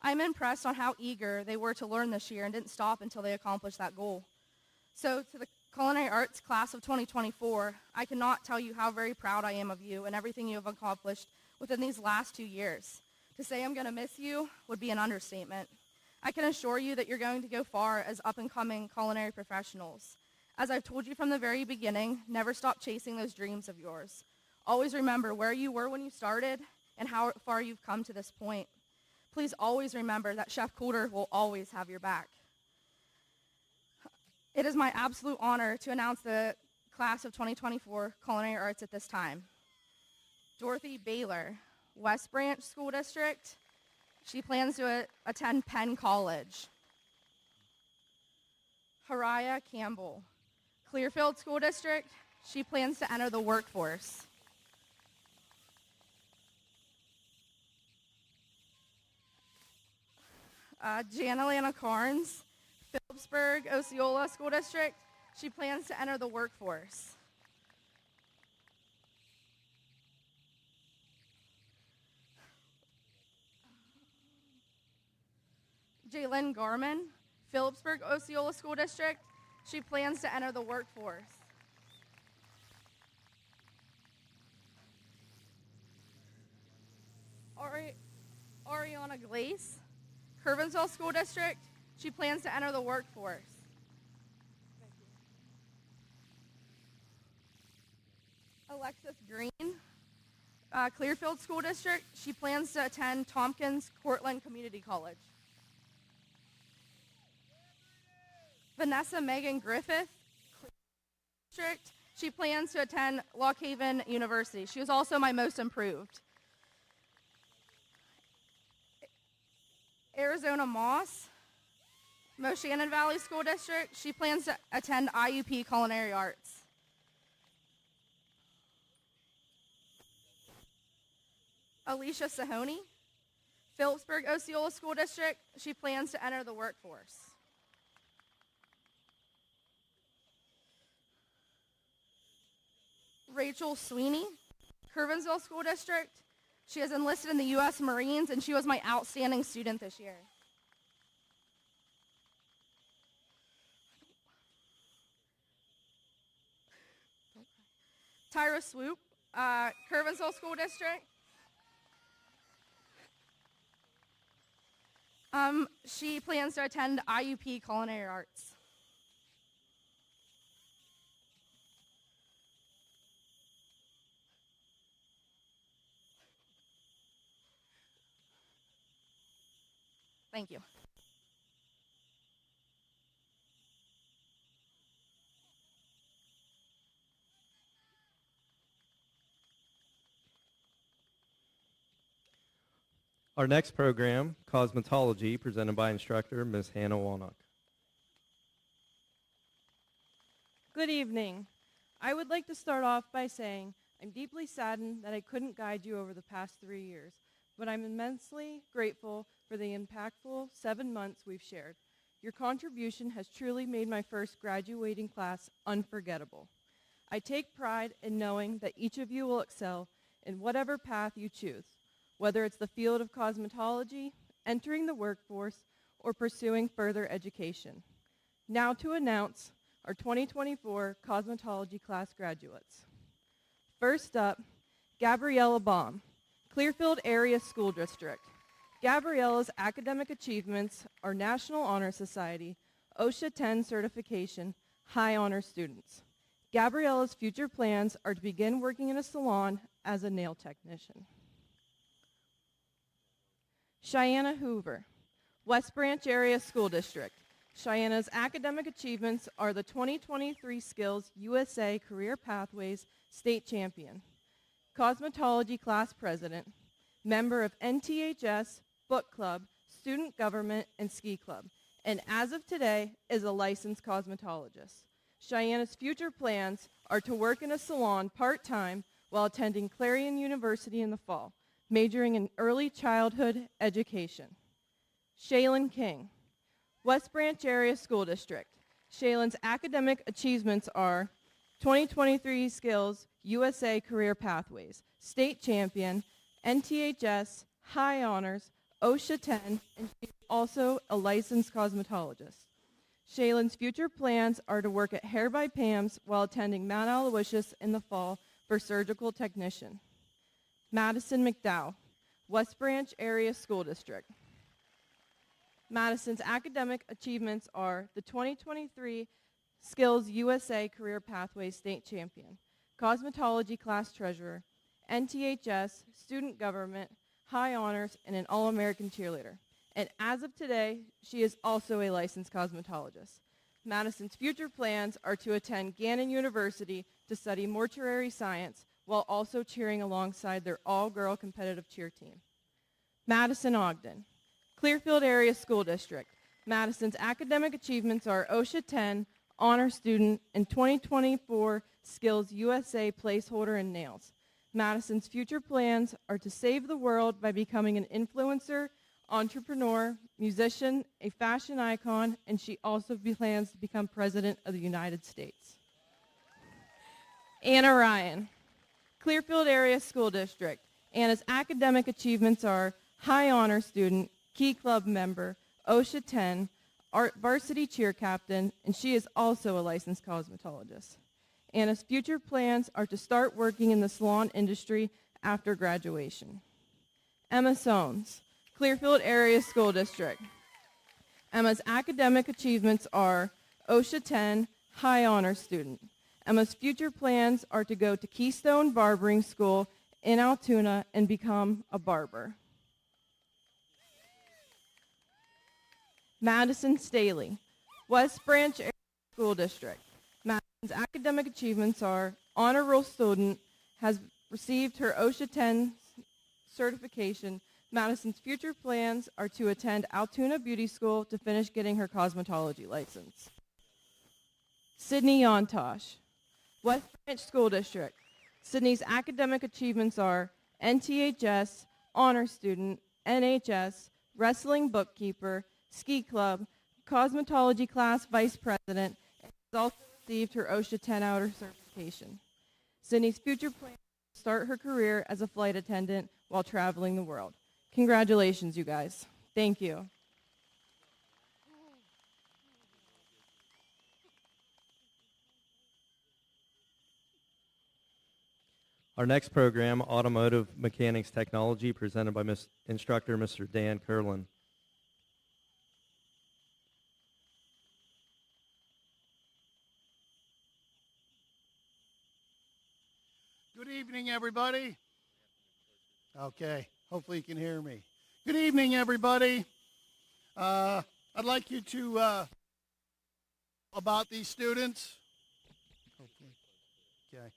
I'm impressed on how eager they were to learn this year and didn't stop until they accomplished that goal. So to the Culinary Arts class of 2024, I cannot tell you how very proud I am of you and everything you have accomplished within these last 2 years. To say I'm going to miss you would be an understatement. I can assure you that you're going to go far as up-and-coming culinary professionals. As I've told you from the very beginning, never stop chasing those dreams of yours. Always remember where you were when you started and how far you've come to this point. Please always remember that Chef Coulter will always have your back. It is my absolute honor to announce the class of 2024 Culinary Arts at this time. Dorothy Baylor, West Branch School District. She plans to attend Penn College. Haraya Campbell, Clearfield School District. She plans to enter the workforce. Janalana Carnes, Phillipsburg, Osceola School District. She plans to enter the workforce. Jalen Garman, Phillipsburg, Osceola School District. She plans to enter the workforce. Ariana Glaze, Curvensville School District. She plans to enter the workforce. Alexis Green, Clearfield School District. She plans to attend Tompkins Cortland Community College. Vanessa Megan Griffith, Clearfield District. She plans to attend Lock Haven University. She was also my most improved. Arizona Moss, Moshannon Valley School District. She plans to attend IUP Culinary Arts. Alicia Sahoni, Phillipsburg Osceola School District. She plans to enter the workforce. Rachel Sweeney, Curvensville School District. She is enlisted in the U.S. Marines, and she was my outstanding student this year. Tyra Swoop, Curvensville School District. She plans to attend IUP Culinary Arts. Thank you. Our next program, Cosmetology, presented by instructor Ms. Hannah Walnock. Good evening. I would like to start off by saying I'm deeply saddened that I couldn't guide you over the past 3 years, but I'm immensely grateful for the impactful 7 months we've shared. Your contribution has truly made my first graduating class unforgettable. I take pride in knowing that each of you will excel in whatever path you choose, whether it's the field of cosmetology, entering the workforce, or pursuing further education. Now to announce our 2024 cosmetology class graduates. First up, Gabriella Baum, Clearfield Area School District. Gabriella's academic achievements are National Honor Society, OSHA 10 certification, high honor students. Gabriella's future plans are to begin working in a salon as a nail technician. Cheyenne Hoover, West Branch Area School District. Cheyenne's academic achievements are the 2023 Skills USA Career Pathways State Champion, Cosmetology Class President, member of NTHS, Book Club, Student Government, and Ski Club, and as of today is a licensed cosmetologist. Cheyenne's future plans are to work in a salon part-time while attending Clarion University in the fall, majoring in early childhood education. Shaylin King, West Branch Area School District. Shaylin's academic achievements are 2023 Skills USA Career Pathways, State Champion, NTHS, High Honors, OSHA 10, and she's also a licensed cosmetologist. Shaylin's future plans are to work at Hair by Pam's while attending Mount Aloysius in the fall for surgical technician. Madison McDowell, West Branch Area School District. Madison's academic achievements are the 2023 Skills USA Career Pathways State Champion, Cosmetology Class Treasurer, NTHS, Student Government, High Honors, and an All-American cheerleader. And as of today, she is also a licensed cosmetologist. Madison's future plans are to attend Gannon University to study mortuary science while also cheering alongside their all-girl competitive cheer team. Madison Ogden, Clearfield Area School District. Madison's academic achievements are OSHA 10, Honor Student, and 2024 Skills USA Placeholder in Nails. Madison's future plans are to save the world by becoming an influencer, entrepreneur, musician, a fashion icon, and she also plans to become President of the United States. Anna Ryan, Clearfield Area School District. Anna's academic achievements are High Honor Student, Key Club member, OSHA 10, varsity cheer captain, and she is also a licensed cosmetologist. Anna's future plans are to start working in the salon industry after graduation. Emma Soames, Clearfield Area School District. Emma's academic achievements are OSHA 10, High Honor Student. Emma's future plans are to go to Keystone Barbering School in Altoona and become a barber. Madison Staley, West Branch Area School District. Madison's academic achievements are Honor Roll Student, has received her OSHA 10 certification, Madison's future plans are to attend Altoona Beauty School to finish getting her cosmetology license. Sydney Yontosh, West Branch School District. Sydney's academic achievements are NTHS, Honor Student, NHS, Wrestling Bookkeeper, Ski Club, Cosmetology Class Vice President, and has also received her OSHA 10-hour certification. Sydney's future plans are to start her career as a flight attendant while traveling the world. Congratulations, you guys. Thank you. Our next program, Automotive Mechanics Technology, presented by Instructor Mr. Dan Curlin. Good evening, everybody. Okay, hopefully you can hear me. Good evening, everybody. I'd like you to about these students. Hopefully. Okay.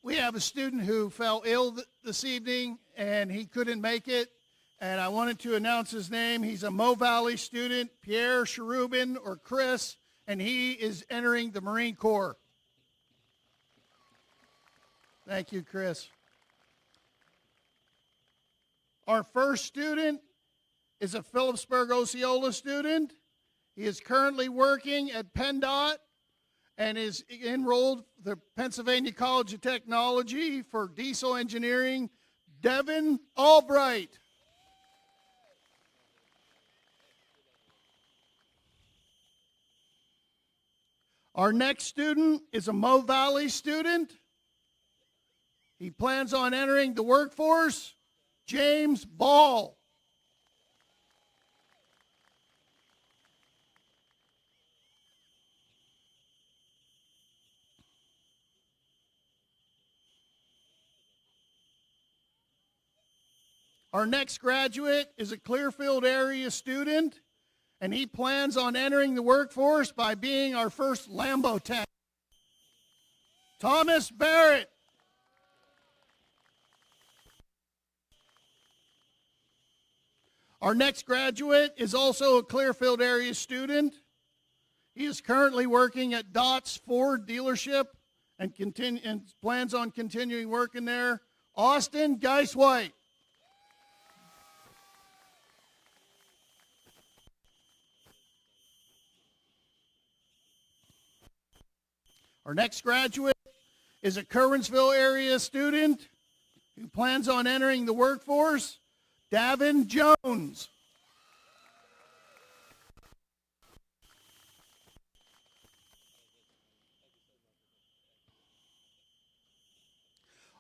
We have a student who fell ill this evening, and he couldn't make it. And I wanted to announce his name. He's a Mo Valley student, Pierre Cherubin, or Chris, and he is entering the Marine Corps. Thank you, Chris. Our first student is a Phillipsburg Osceola student. He is currently working at PennDOT and is enrolled at the Pennsylvania College of Technology for diesel engineering, Devin Albright. Our next student is a Mo Valley student. He plans on entering the workforce, James Ball. Our next graduate is a Clearfield area student, and he plans on entering the workforce by being our first Lambo tech. Thomas Barrett. Our next graduate is also a Clearfield area student. He is currently working at Dots Ford dealership and plans on continuing working there. Austin Geiswhite. Our next graduate is a Curwensville area student who plans on entering the workforce, Davin Jones.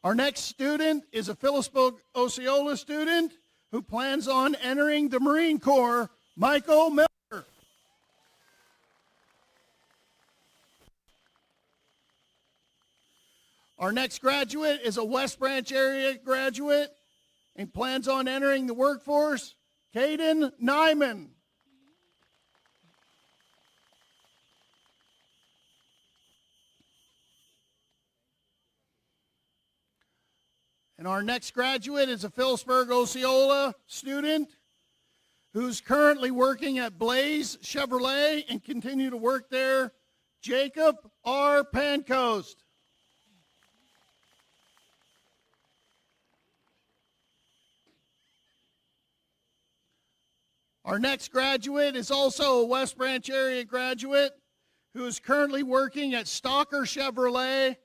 Our next student is a Phillipsburg Osceola student who plans on entering the Marine Corps, Michael Miller. Our next graduate is a West Branch area graduate and plans on entering the workforce, Caden Nyman. And our next graduate is a Phillipsburg Osceola student who's currently working at Blaze Chevrolet and continue to work there, Jacob R. Pancoast. Our next graduate is also a West Branch area graduate who is currently working at Stalker Chevrolet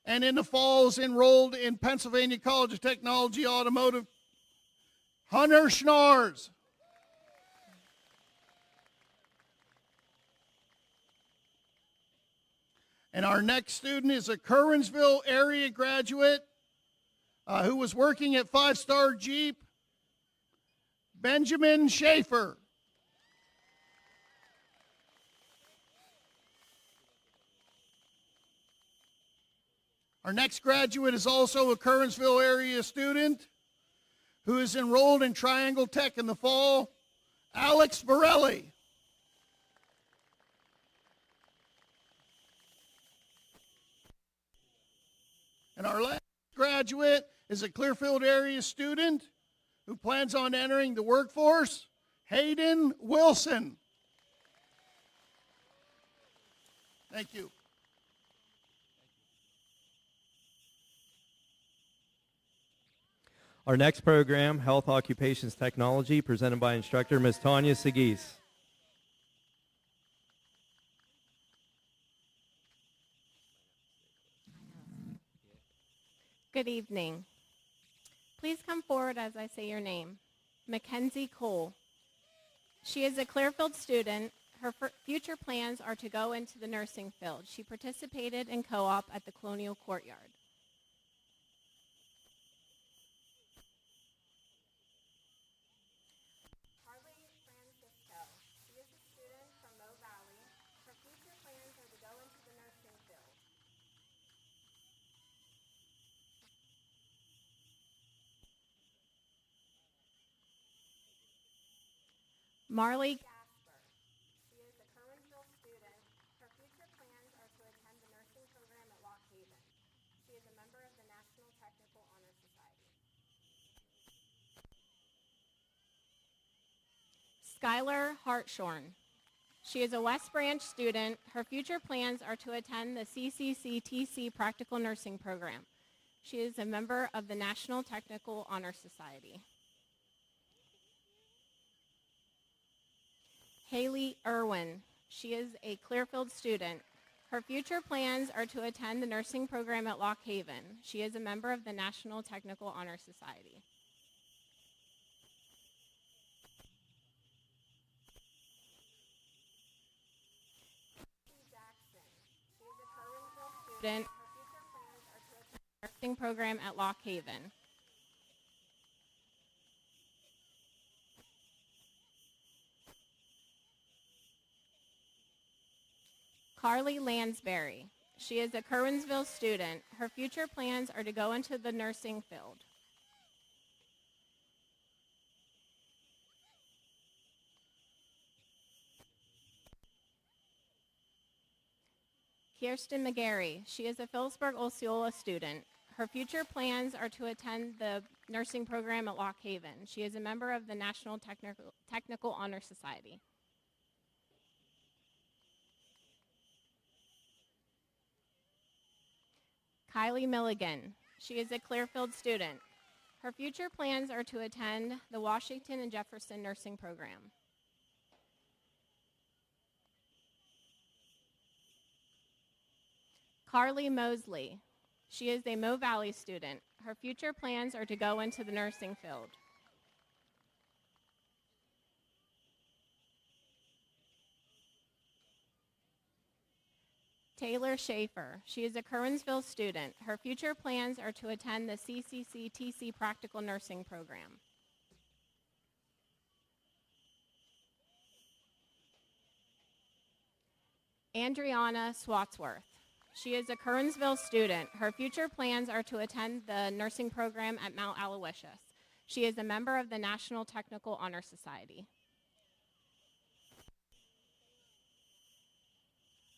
and in the fall is enrolled in Pennsylvania College of Technology Automotive, Hunter Schnars. And our next student is a Curwensville area graduate who was working at Five Star Jeep, Benjamin Schaefer. Our next graduate is also a Curwensville area student who is enrolled in Triangle Tech in the fall, Alex Varelli. And our last graduate is a Clearfield area student who plans on entering the workforce, Hayden Wilson. Thank you. Our next program, Health Occupations Technology, presented by instructor Ms. Tanya Sagis. Good evening. Please come forward as I say your name. Mackenzie Cole. She is a Clearfield student. Her future plans are to go into the nursing field. She participated in co-op at the Colonial Courtyard. Marley Gasper. She is a Kerwinsville student. Her future plans are to attend the nursing program at Lock Haven. She is a member of the National Technical Honor Society. Skylar Hartshorn. She is a West Branch student. Her future plans are to attend the CCCTC Practical Nursing Program. She is a member of the National Technical Honor Society. Haley Irwin. She is a Clearfield student. Her future plans are to attend the nursing program at Lock Haven. She is a member of the National Technical Honor Society. Jackson. She is a Kerwinsville student. Her future plans are to attend the nursing program at Lock Haven. Carly Lansbury. She is a Kerwinsville student. Her future plans are to go into the nursing field. Kirsten McGarry. She is a Phillipsburg Osceola student. Her future plans are to attend the nursing program at Lock Haven. She is a member of the National Technical Honor Society. Kylie Milligan. She is a Clearfield student. Her future plans are to attend the Washington and Jefferson nursing program. Carly Mosley. She is a Mo Valley student. Her future plans are to go into the nursing field. Taylor Schaefer. She is a Kerwinsville student. Her future plans are to attend the CCCTC Practical Nursing Program. Andriana Swatsworth. She is a Kerwinsville student. Her future plans are to attend the nursing program at Mount Aloysius. She is a member of the National Technical Honor Society.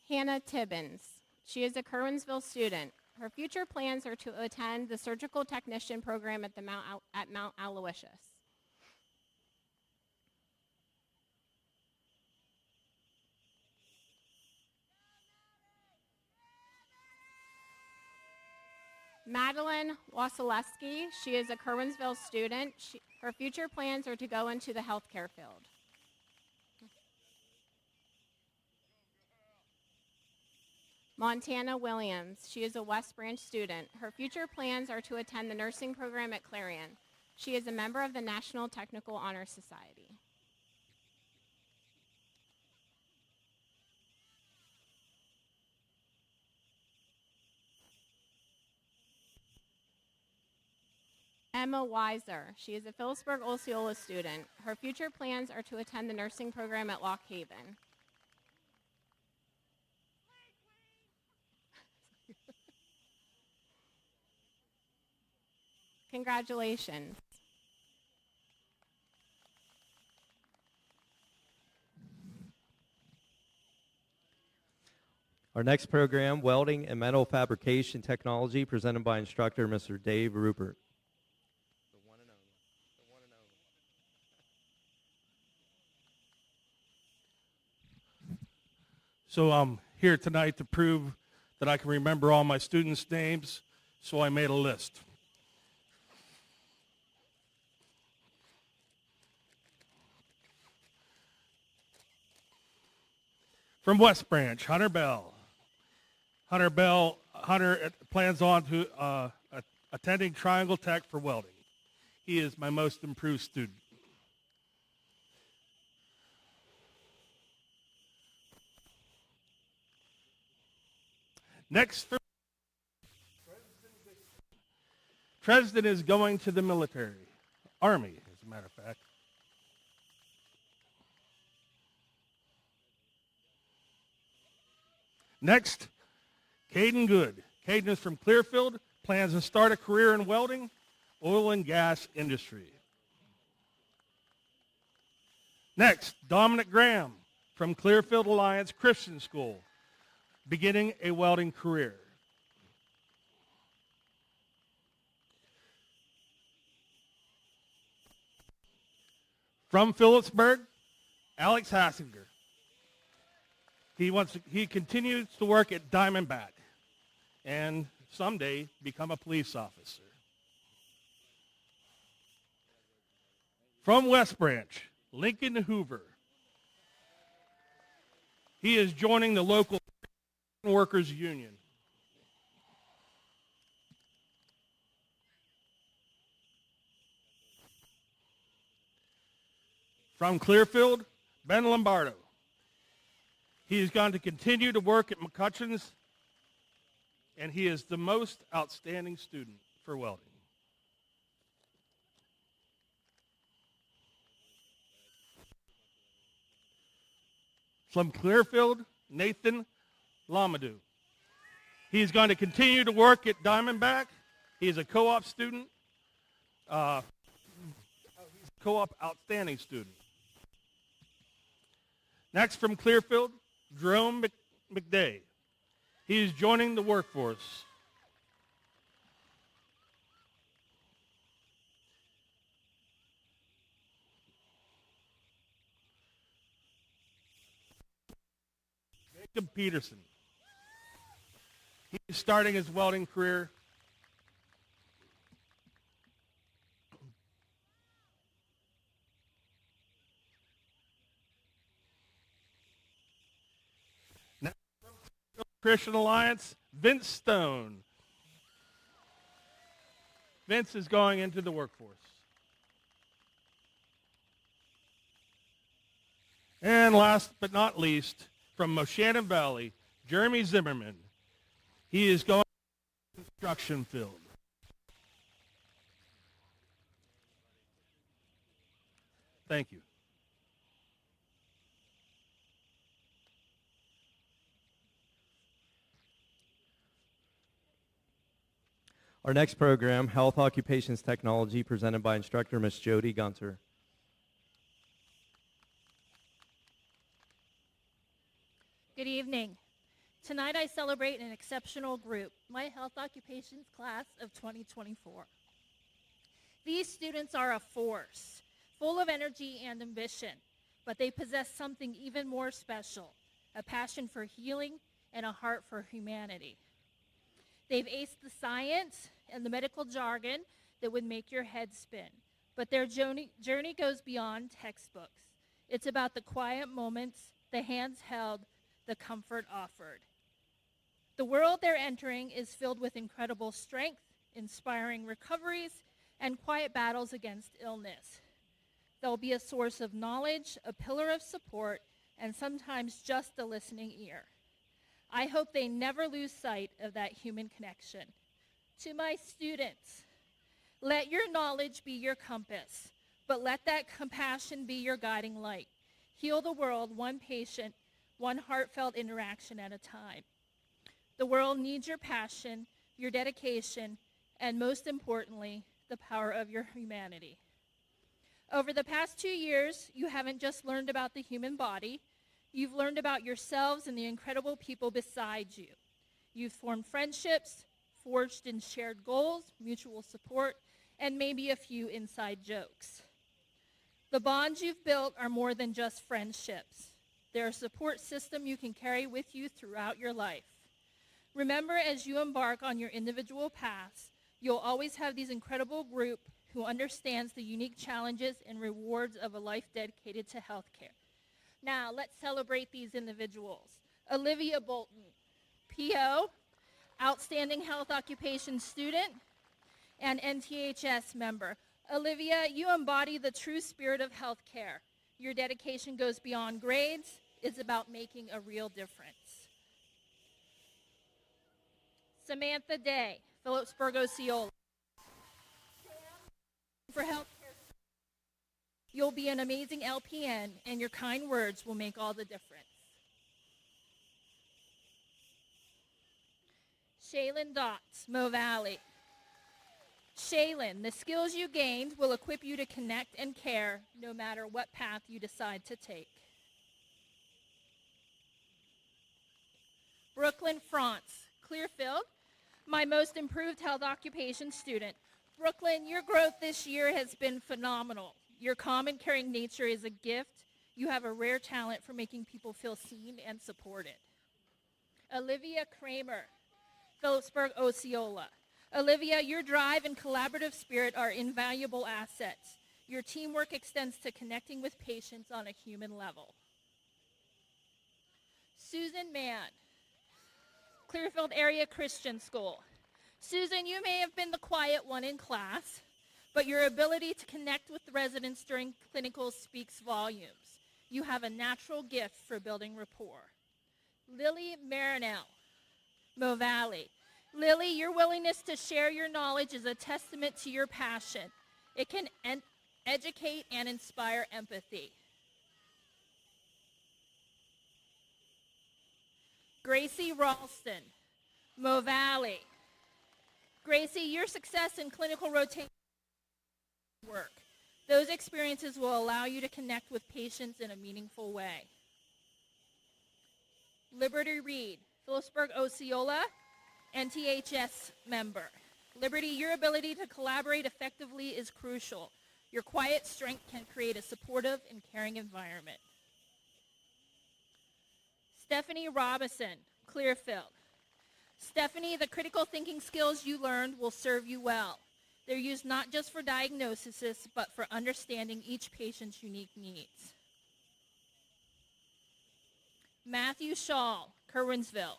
Hannah Tibbins. She is a Kerwinsville student. Her future plans are to attend the surgical technician program at Mount Aloysius. Madeline Wasilewski. She is a Kerwinsville student. Her future plans are to go into the healthcare field. Montana Williams. She is a West Branch student. Her future plans are to attend the nursing program at Clarion. She is a member of the National Technical Honor Society. Emma Weiser. She is a Phillipsburg Osceola student. Her future plans are to attend the nursing program at Lock Haven. Congratulations. Our next program, Welding and Metal Fabrication Technology, presented by instructor Mr. Dave Rupert. So I'm here tonight to prove that I can remember all my students' names, so I made a list. From West Branch, Hunter Bell. Hunter plans on to attending Triangle Tech for welding. He is my most improved student. Next, for Dresden is going to the military, Army, as a matter of fact. Next, Caden Good. Caden is from Clearfield, plans to start a career in welding, oil and gas industry. Next, Dominic Graham from Clearfield Alliance Christian School, beginning a welding career. From Phillipsburg, Alex Hassinger. He continues to work at Diamondback and someday become a police officer. From West Branch, Lincoln Hoover. He is joining the local workers union. From Clearfield, Ben Lombardo. He is going to continue to work at McCutcheon's, and he is the most outstanding student for welding. From Clearfield, Nathan Lamadou. He is going to continue to work at Diamondback. He is a co-op student. He's a co-op outstanding student. Next, from Clearfield, Jerome McDay. He is joining the workforce. Jacob Peterson. He's starting his welding career. Next, Christian Alliance, Vince Stone. Vince is going into the workforce. And last but not least, from Moshannon Valley, Jeremy Zimmerman. He is going to the construction field. Thank you. Our next program, Health Occupations Technology, presented by instructor Ms. Jody Gunter. Good evening. Tonight I celebrate an exceptional group, my Health Occupations class of 2024. These students are a force, full of energy and ambition, but they possess something even more special, a passion for healing and a heart for humanity. They've aced the science and the medical jargon that would make your head spin, but their journey goes beyond textbooks. It's about the quiet moments, the hands held, the comfort offered. The world they're entering is filled with incredible strength, inspiring recoveries, and quiet battles against illness. They'll be a source of knowledge, a pillar of support, and sometimes just a listening ear. I hope they never lose sight of that human connection. To my students, let your knowledge be your compass, but let that compassion be your guiding light. Heal the world one patient, one heartfelt interaction at a time. The world needs your passion, your dedication, and most importantly, the power of your humanity. Over the past 2 years, you haven't just learned about the human body, you've learned about yourselves and the incredible people beside you. You've formed friendships, forged and shared goals, mutual support, and maybe a few inside jokes. The bonds you've built are more than just friendships. They're a support system you can carry with you throughout your life. Remember, as you embark on your individual paths, you'll always have these incredible group who understands the unique challenges and rewards of a life dedicated to healthcare. Now, let's celebrate these individuals. Olivia Bolton, PO, Outstanding Health Occupation Student, and NTHS member. Olivia, you embody the true spirit of healthcare. Your dedication goes beyond grades. It's about making a real difference. Samantha Day, Phillipsburg, Osceola. For healthcare, you'll be an amazing LPN, and your kind words will make all the difference. Shaylin Dotts, Mo Valley. Shaylin, the skills you gained will equip you to connect and care no matter what path you decide to take. Brooklyn France, Clearfield, my most improved health occupation student. Brooklyn, your growth this year has been phenomenal. Your calm and caring nature is a gift. You have a rare talent for making people feel seen and supported. Olivia Kramer, Phillipsburg, Osceola. Olivia, your drive and collaborative spirit are invaluable assets. Your teamwork extends to connecting with patients on a human level. Susan Mann, Clearfield Area Christian School. Susan, you may have been the quiet one in class, but your ability to connect with the residents during clinicals speaks volumes. You have a natural gift for building rapport. Lily Marinell, Mo Valley. Lily, your willingness to share your knowledge is a testament to your passion. It can educate and inspire empathy. Gracie Ralston, Mo Valley. Gracie, your success in clinical rotation work. Those experiences will allow you to connect with patients in a meaningful way. Liberty Reed, Phillipsburg, Osceola, NTHS member. Liberty, your ability to collaborate effectively is crucial. Your quiet strength can create a supportive and caring environment. Stephanie Robinson, Clearfield. Stephanie, the critical thinking skills you learned will serve you well. They're used not just for diagnosis, but for understanding each patient's unique needs. Matthew Shaw, Kerwinsville.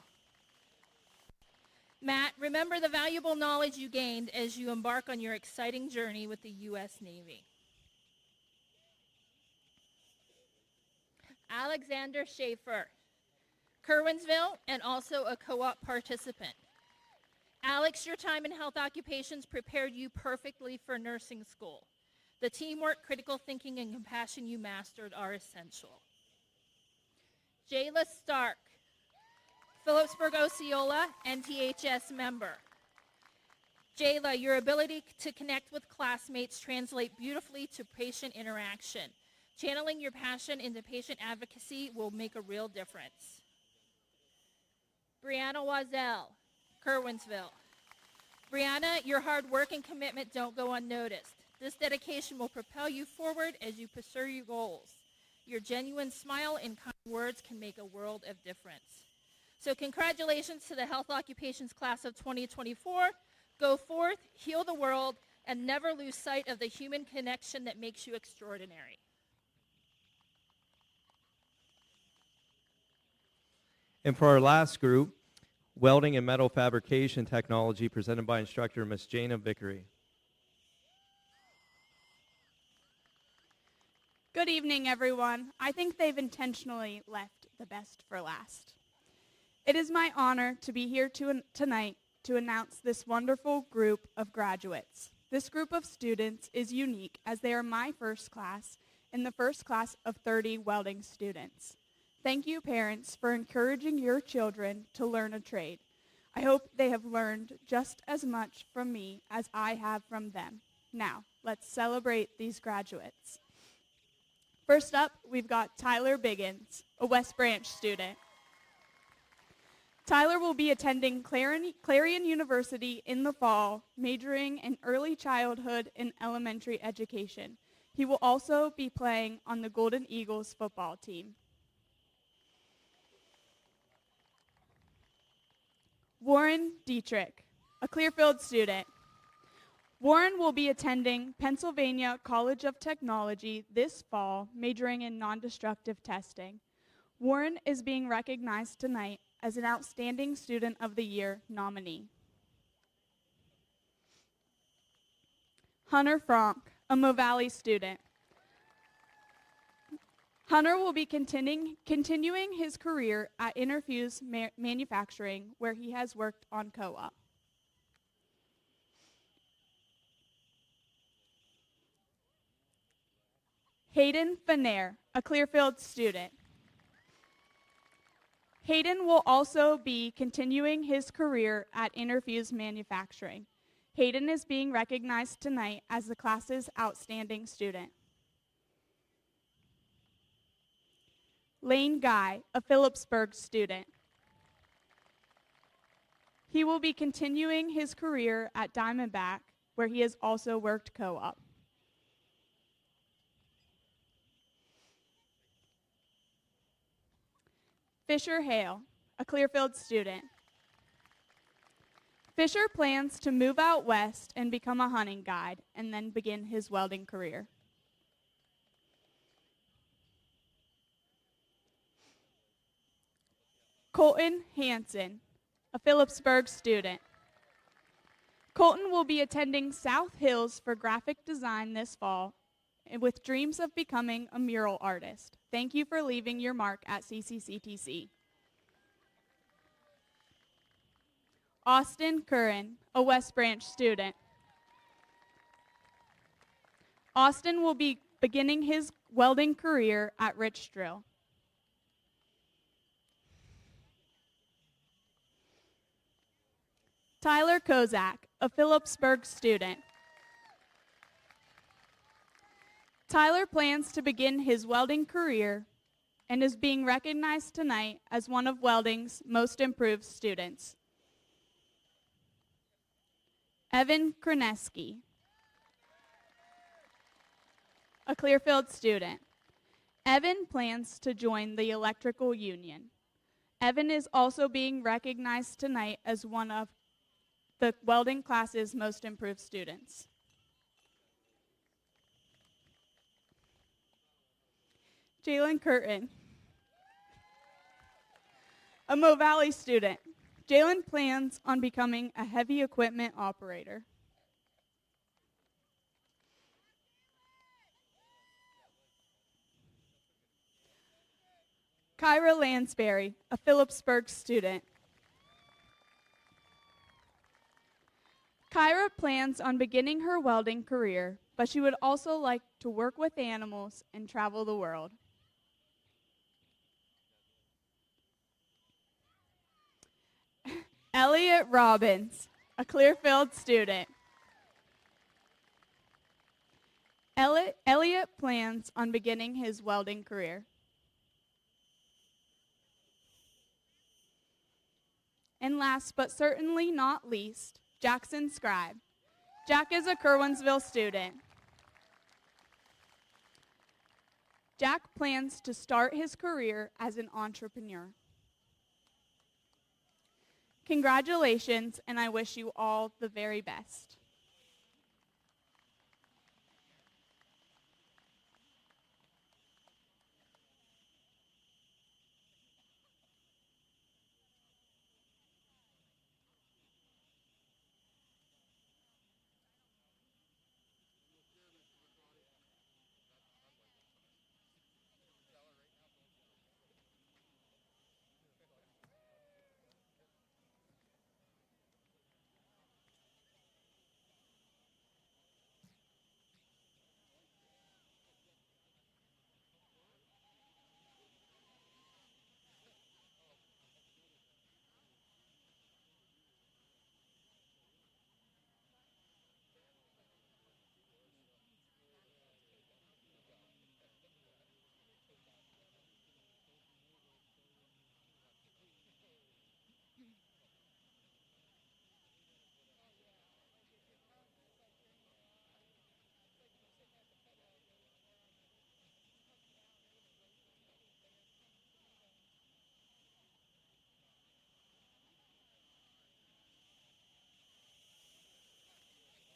Matt, remember the valuable knowledge you gained as you embark on your exciting journey with the U.S. Navy. Alexander Schaefer, Kerwinsville, and also a co-op participant. Alex, your time in health occupations prepared you perfectly for nursing school. The teamwork, critical thinking, and compassion you mastered are essential. Jayla Stark, Phillipsburg, Osceola, NTHS member. Jayla, your ability to connect with classmates translate beautifully to patient interaction. Channeling your passion into patient advocacy will make a real difference. Brianna Wazell, Kerwinsville. Brianna, your hard work and commitment don't go unnoticed. This dedication will propel you forward as you pursue your goals. Your genuine smile and kind words can make a world of difference. So congratulations to the Health Occupations Class of 2024. Go forth, heal the world, and never lose sight of the human connection that makes you extraordinary. And for our last group, welding and metal fabrication technology, presented by instructor Ms. Jana Vickery. Good evening, everyone. I think they've intentionally left the best for last. It is my honor to be here tonight to announce this wonderful group of graduates. This group of students is unique as they are my first class and the first class of 30 welding students. Thank you, parents, for encouraging your children to learn a trade. I hope they have learned just as much from me as I have from them. Now, let's celebrate these graduates. First up, we've got Tyler Biggins, a West Branch student. Tyler will be attending Clarion University in the fall, majoring in early childhood and elementary education. He will also be playing on the Golden Eagles football team. Warren Dietrich, a Clearfield student. Warren will be attending Pennsylvania College of Technology this fall, majoring in non-destructive testing. Warren is being recognized tonight as an Outstanding Student of the Year nominee. Hunter Frank, a Mo Valley student. Hunter will be continuing his career at Interfuse Manufacturing, where he has worked on co-op. Hayden Fenair, a Clearfield student. Hayden will also be continuing his career at Interfuse Manufacturing. Hayden is being recognized tonight as the class's outstanding student. Lane Guy, a Phillipsburg student. He will be continuing his career at Diamondback, where he has also worked co-op. Fisher Hale, a Clearfield student. Fisher plans to move out west and become a hunting guide and then begin his welding career. Colton Hansen, a Phillipsburg student. Colton will be attending South Hills for graphic design this fall with dreams of becoming a mural artist. Thank you for leaving your mark at CCCTC. Austin Curran, a West Branch student. Austin will be beginning his welding career at Rich Drill. Tyler Kozak, a Phillipsburg student. Tyler plans to begin his welding career and is being recognized tonight as one of welding's most improved students. Evan Kreneski, a Clearfield student. Evan plans to join the electrical union. Evan is also being recognized tonight as one of the welding class's most improved students. Jalen Curtin, a Mo Valley student. Jalen plans on becoming a heavy equipment operator. Kyra Lansbury, a Phillipsburg student. Kyra plans on beginning her welding career, but she would also like to work with animals and travel the world. Elliot Robbins, a Clearfield student. Elliot plans on beginning his welding career. And last but certainly not least, Jackson Scribe. Jack is a Curwensville student. Jack plans to start his career as an entrepreneur. Congratulations, and I wish you all the very best.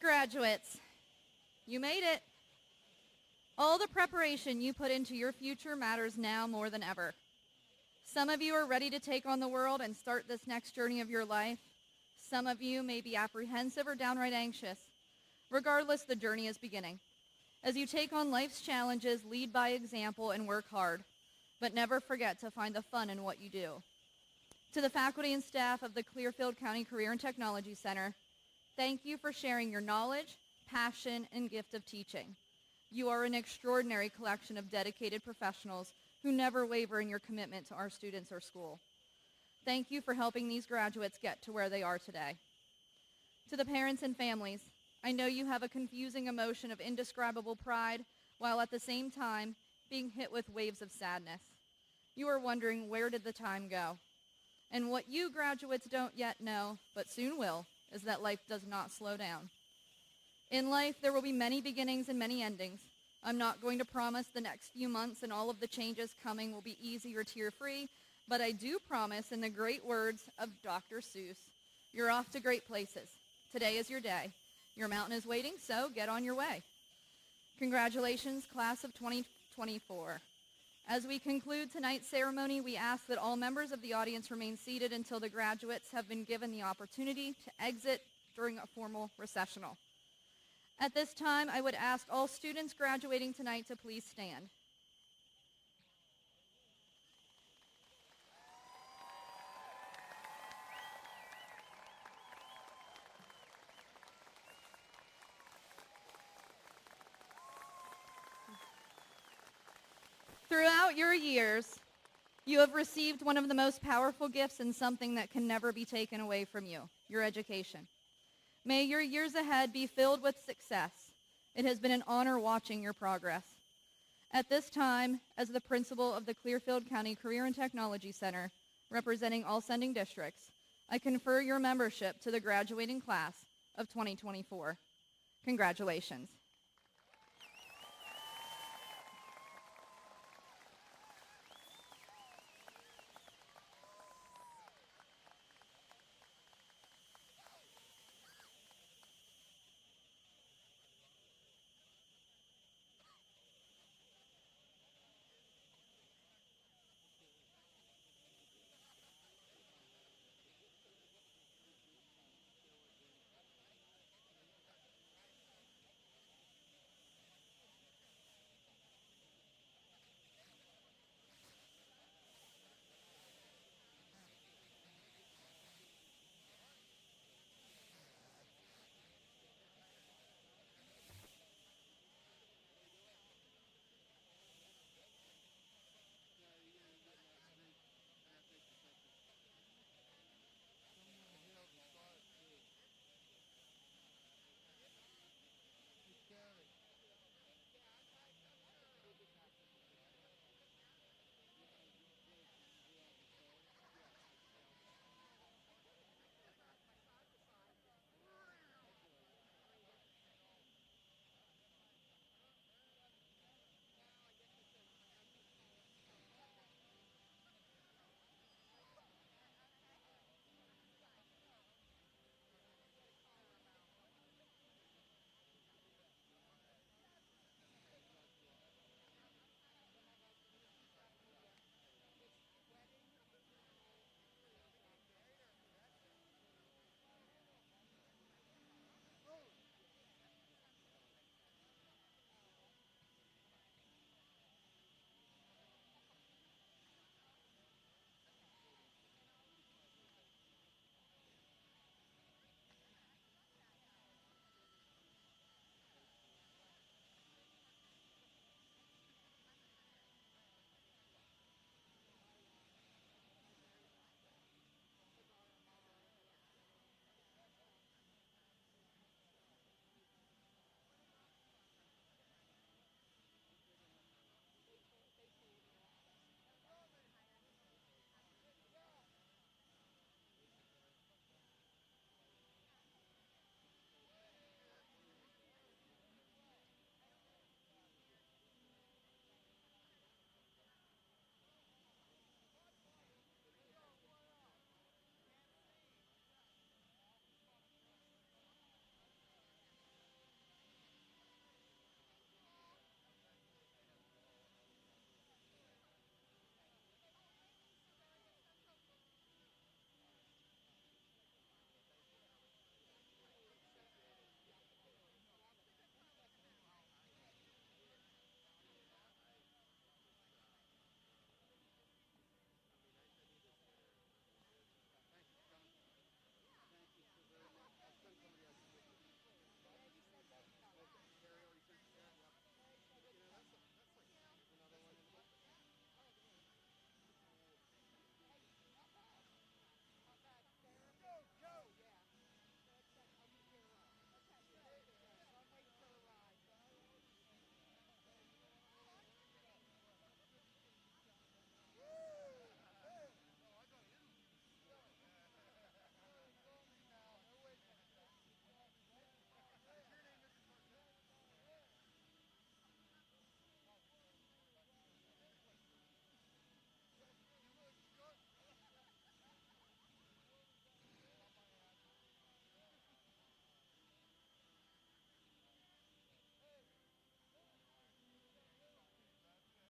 graduates, you made it. All the preparation you put into your future matters now more than ever. Some of you are ready to take on the world and start this next journey of your life. Some of you may be apprehensive or downright anxious. Regardless, the journey is beginning. As you take on life's challenges, lead by example and work hard, but never forget to find the fun in what you do. To the faculty and staff of the Clearfield County Career and Technology Center, thank you for sharing your knowledge, passion, and gift of teaching. You are an extraordinary collection of dedicated professionals who never waver in your commitment to our students or school. Thank you for helping these graduates get to where they are today. To the parents and families, I know you have a confusing emotion of indescribable pride while at the same time being hit with waves of sadness. You are wondering, where did the time go? And what you graduates don't yet know, but soon will, is that life does not slow down. In life, there will be many beginnings and many endings. I'm not going to promise the next few months and all of the changes coming will be easy or tear-free, but I do promise, in the great words of Dr. Seuss, you're off to great places. Today is your day. Your mountain is waiting, so get on your way. Congratulations, class of 2024. As we conclude tonight's ceremony, we ask that all members of the audience remain seated until the graduates have been given the opportunity to exit during a formal recessional. At this time, I would ask all students graduating tonight to please stand. Throughout your years, you have received one of the most powerful gifts and something that can never be taken away from you, your education. May your years ahead be filled with success. It has been an honor watching your progress. At this time, as the principal of the Clearfield County Career and Technology Center, representing all sending districts, I confer your membership to the graduating class of 2024. Congratulations.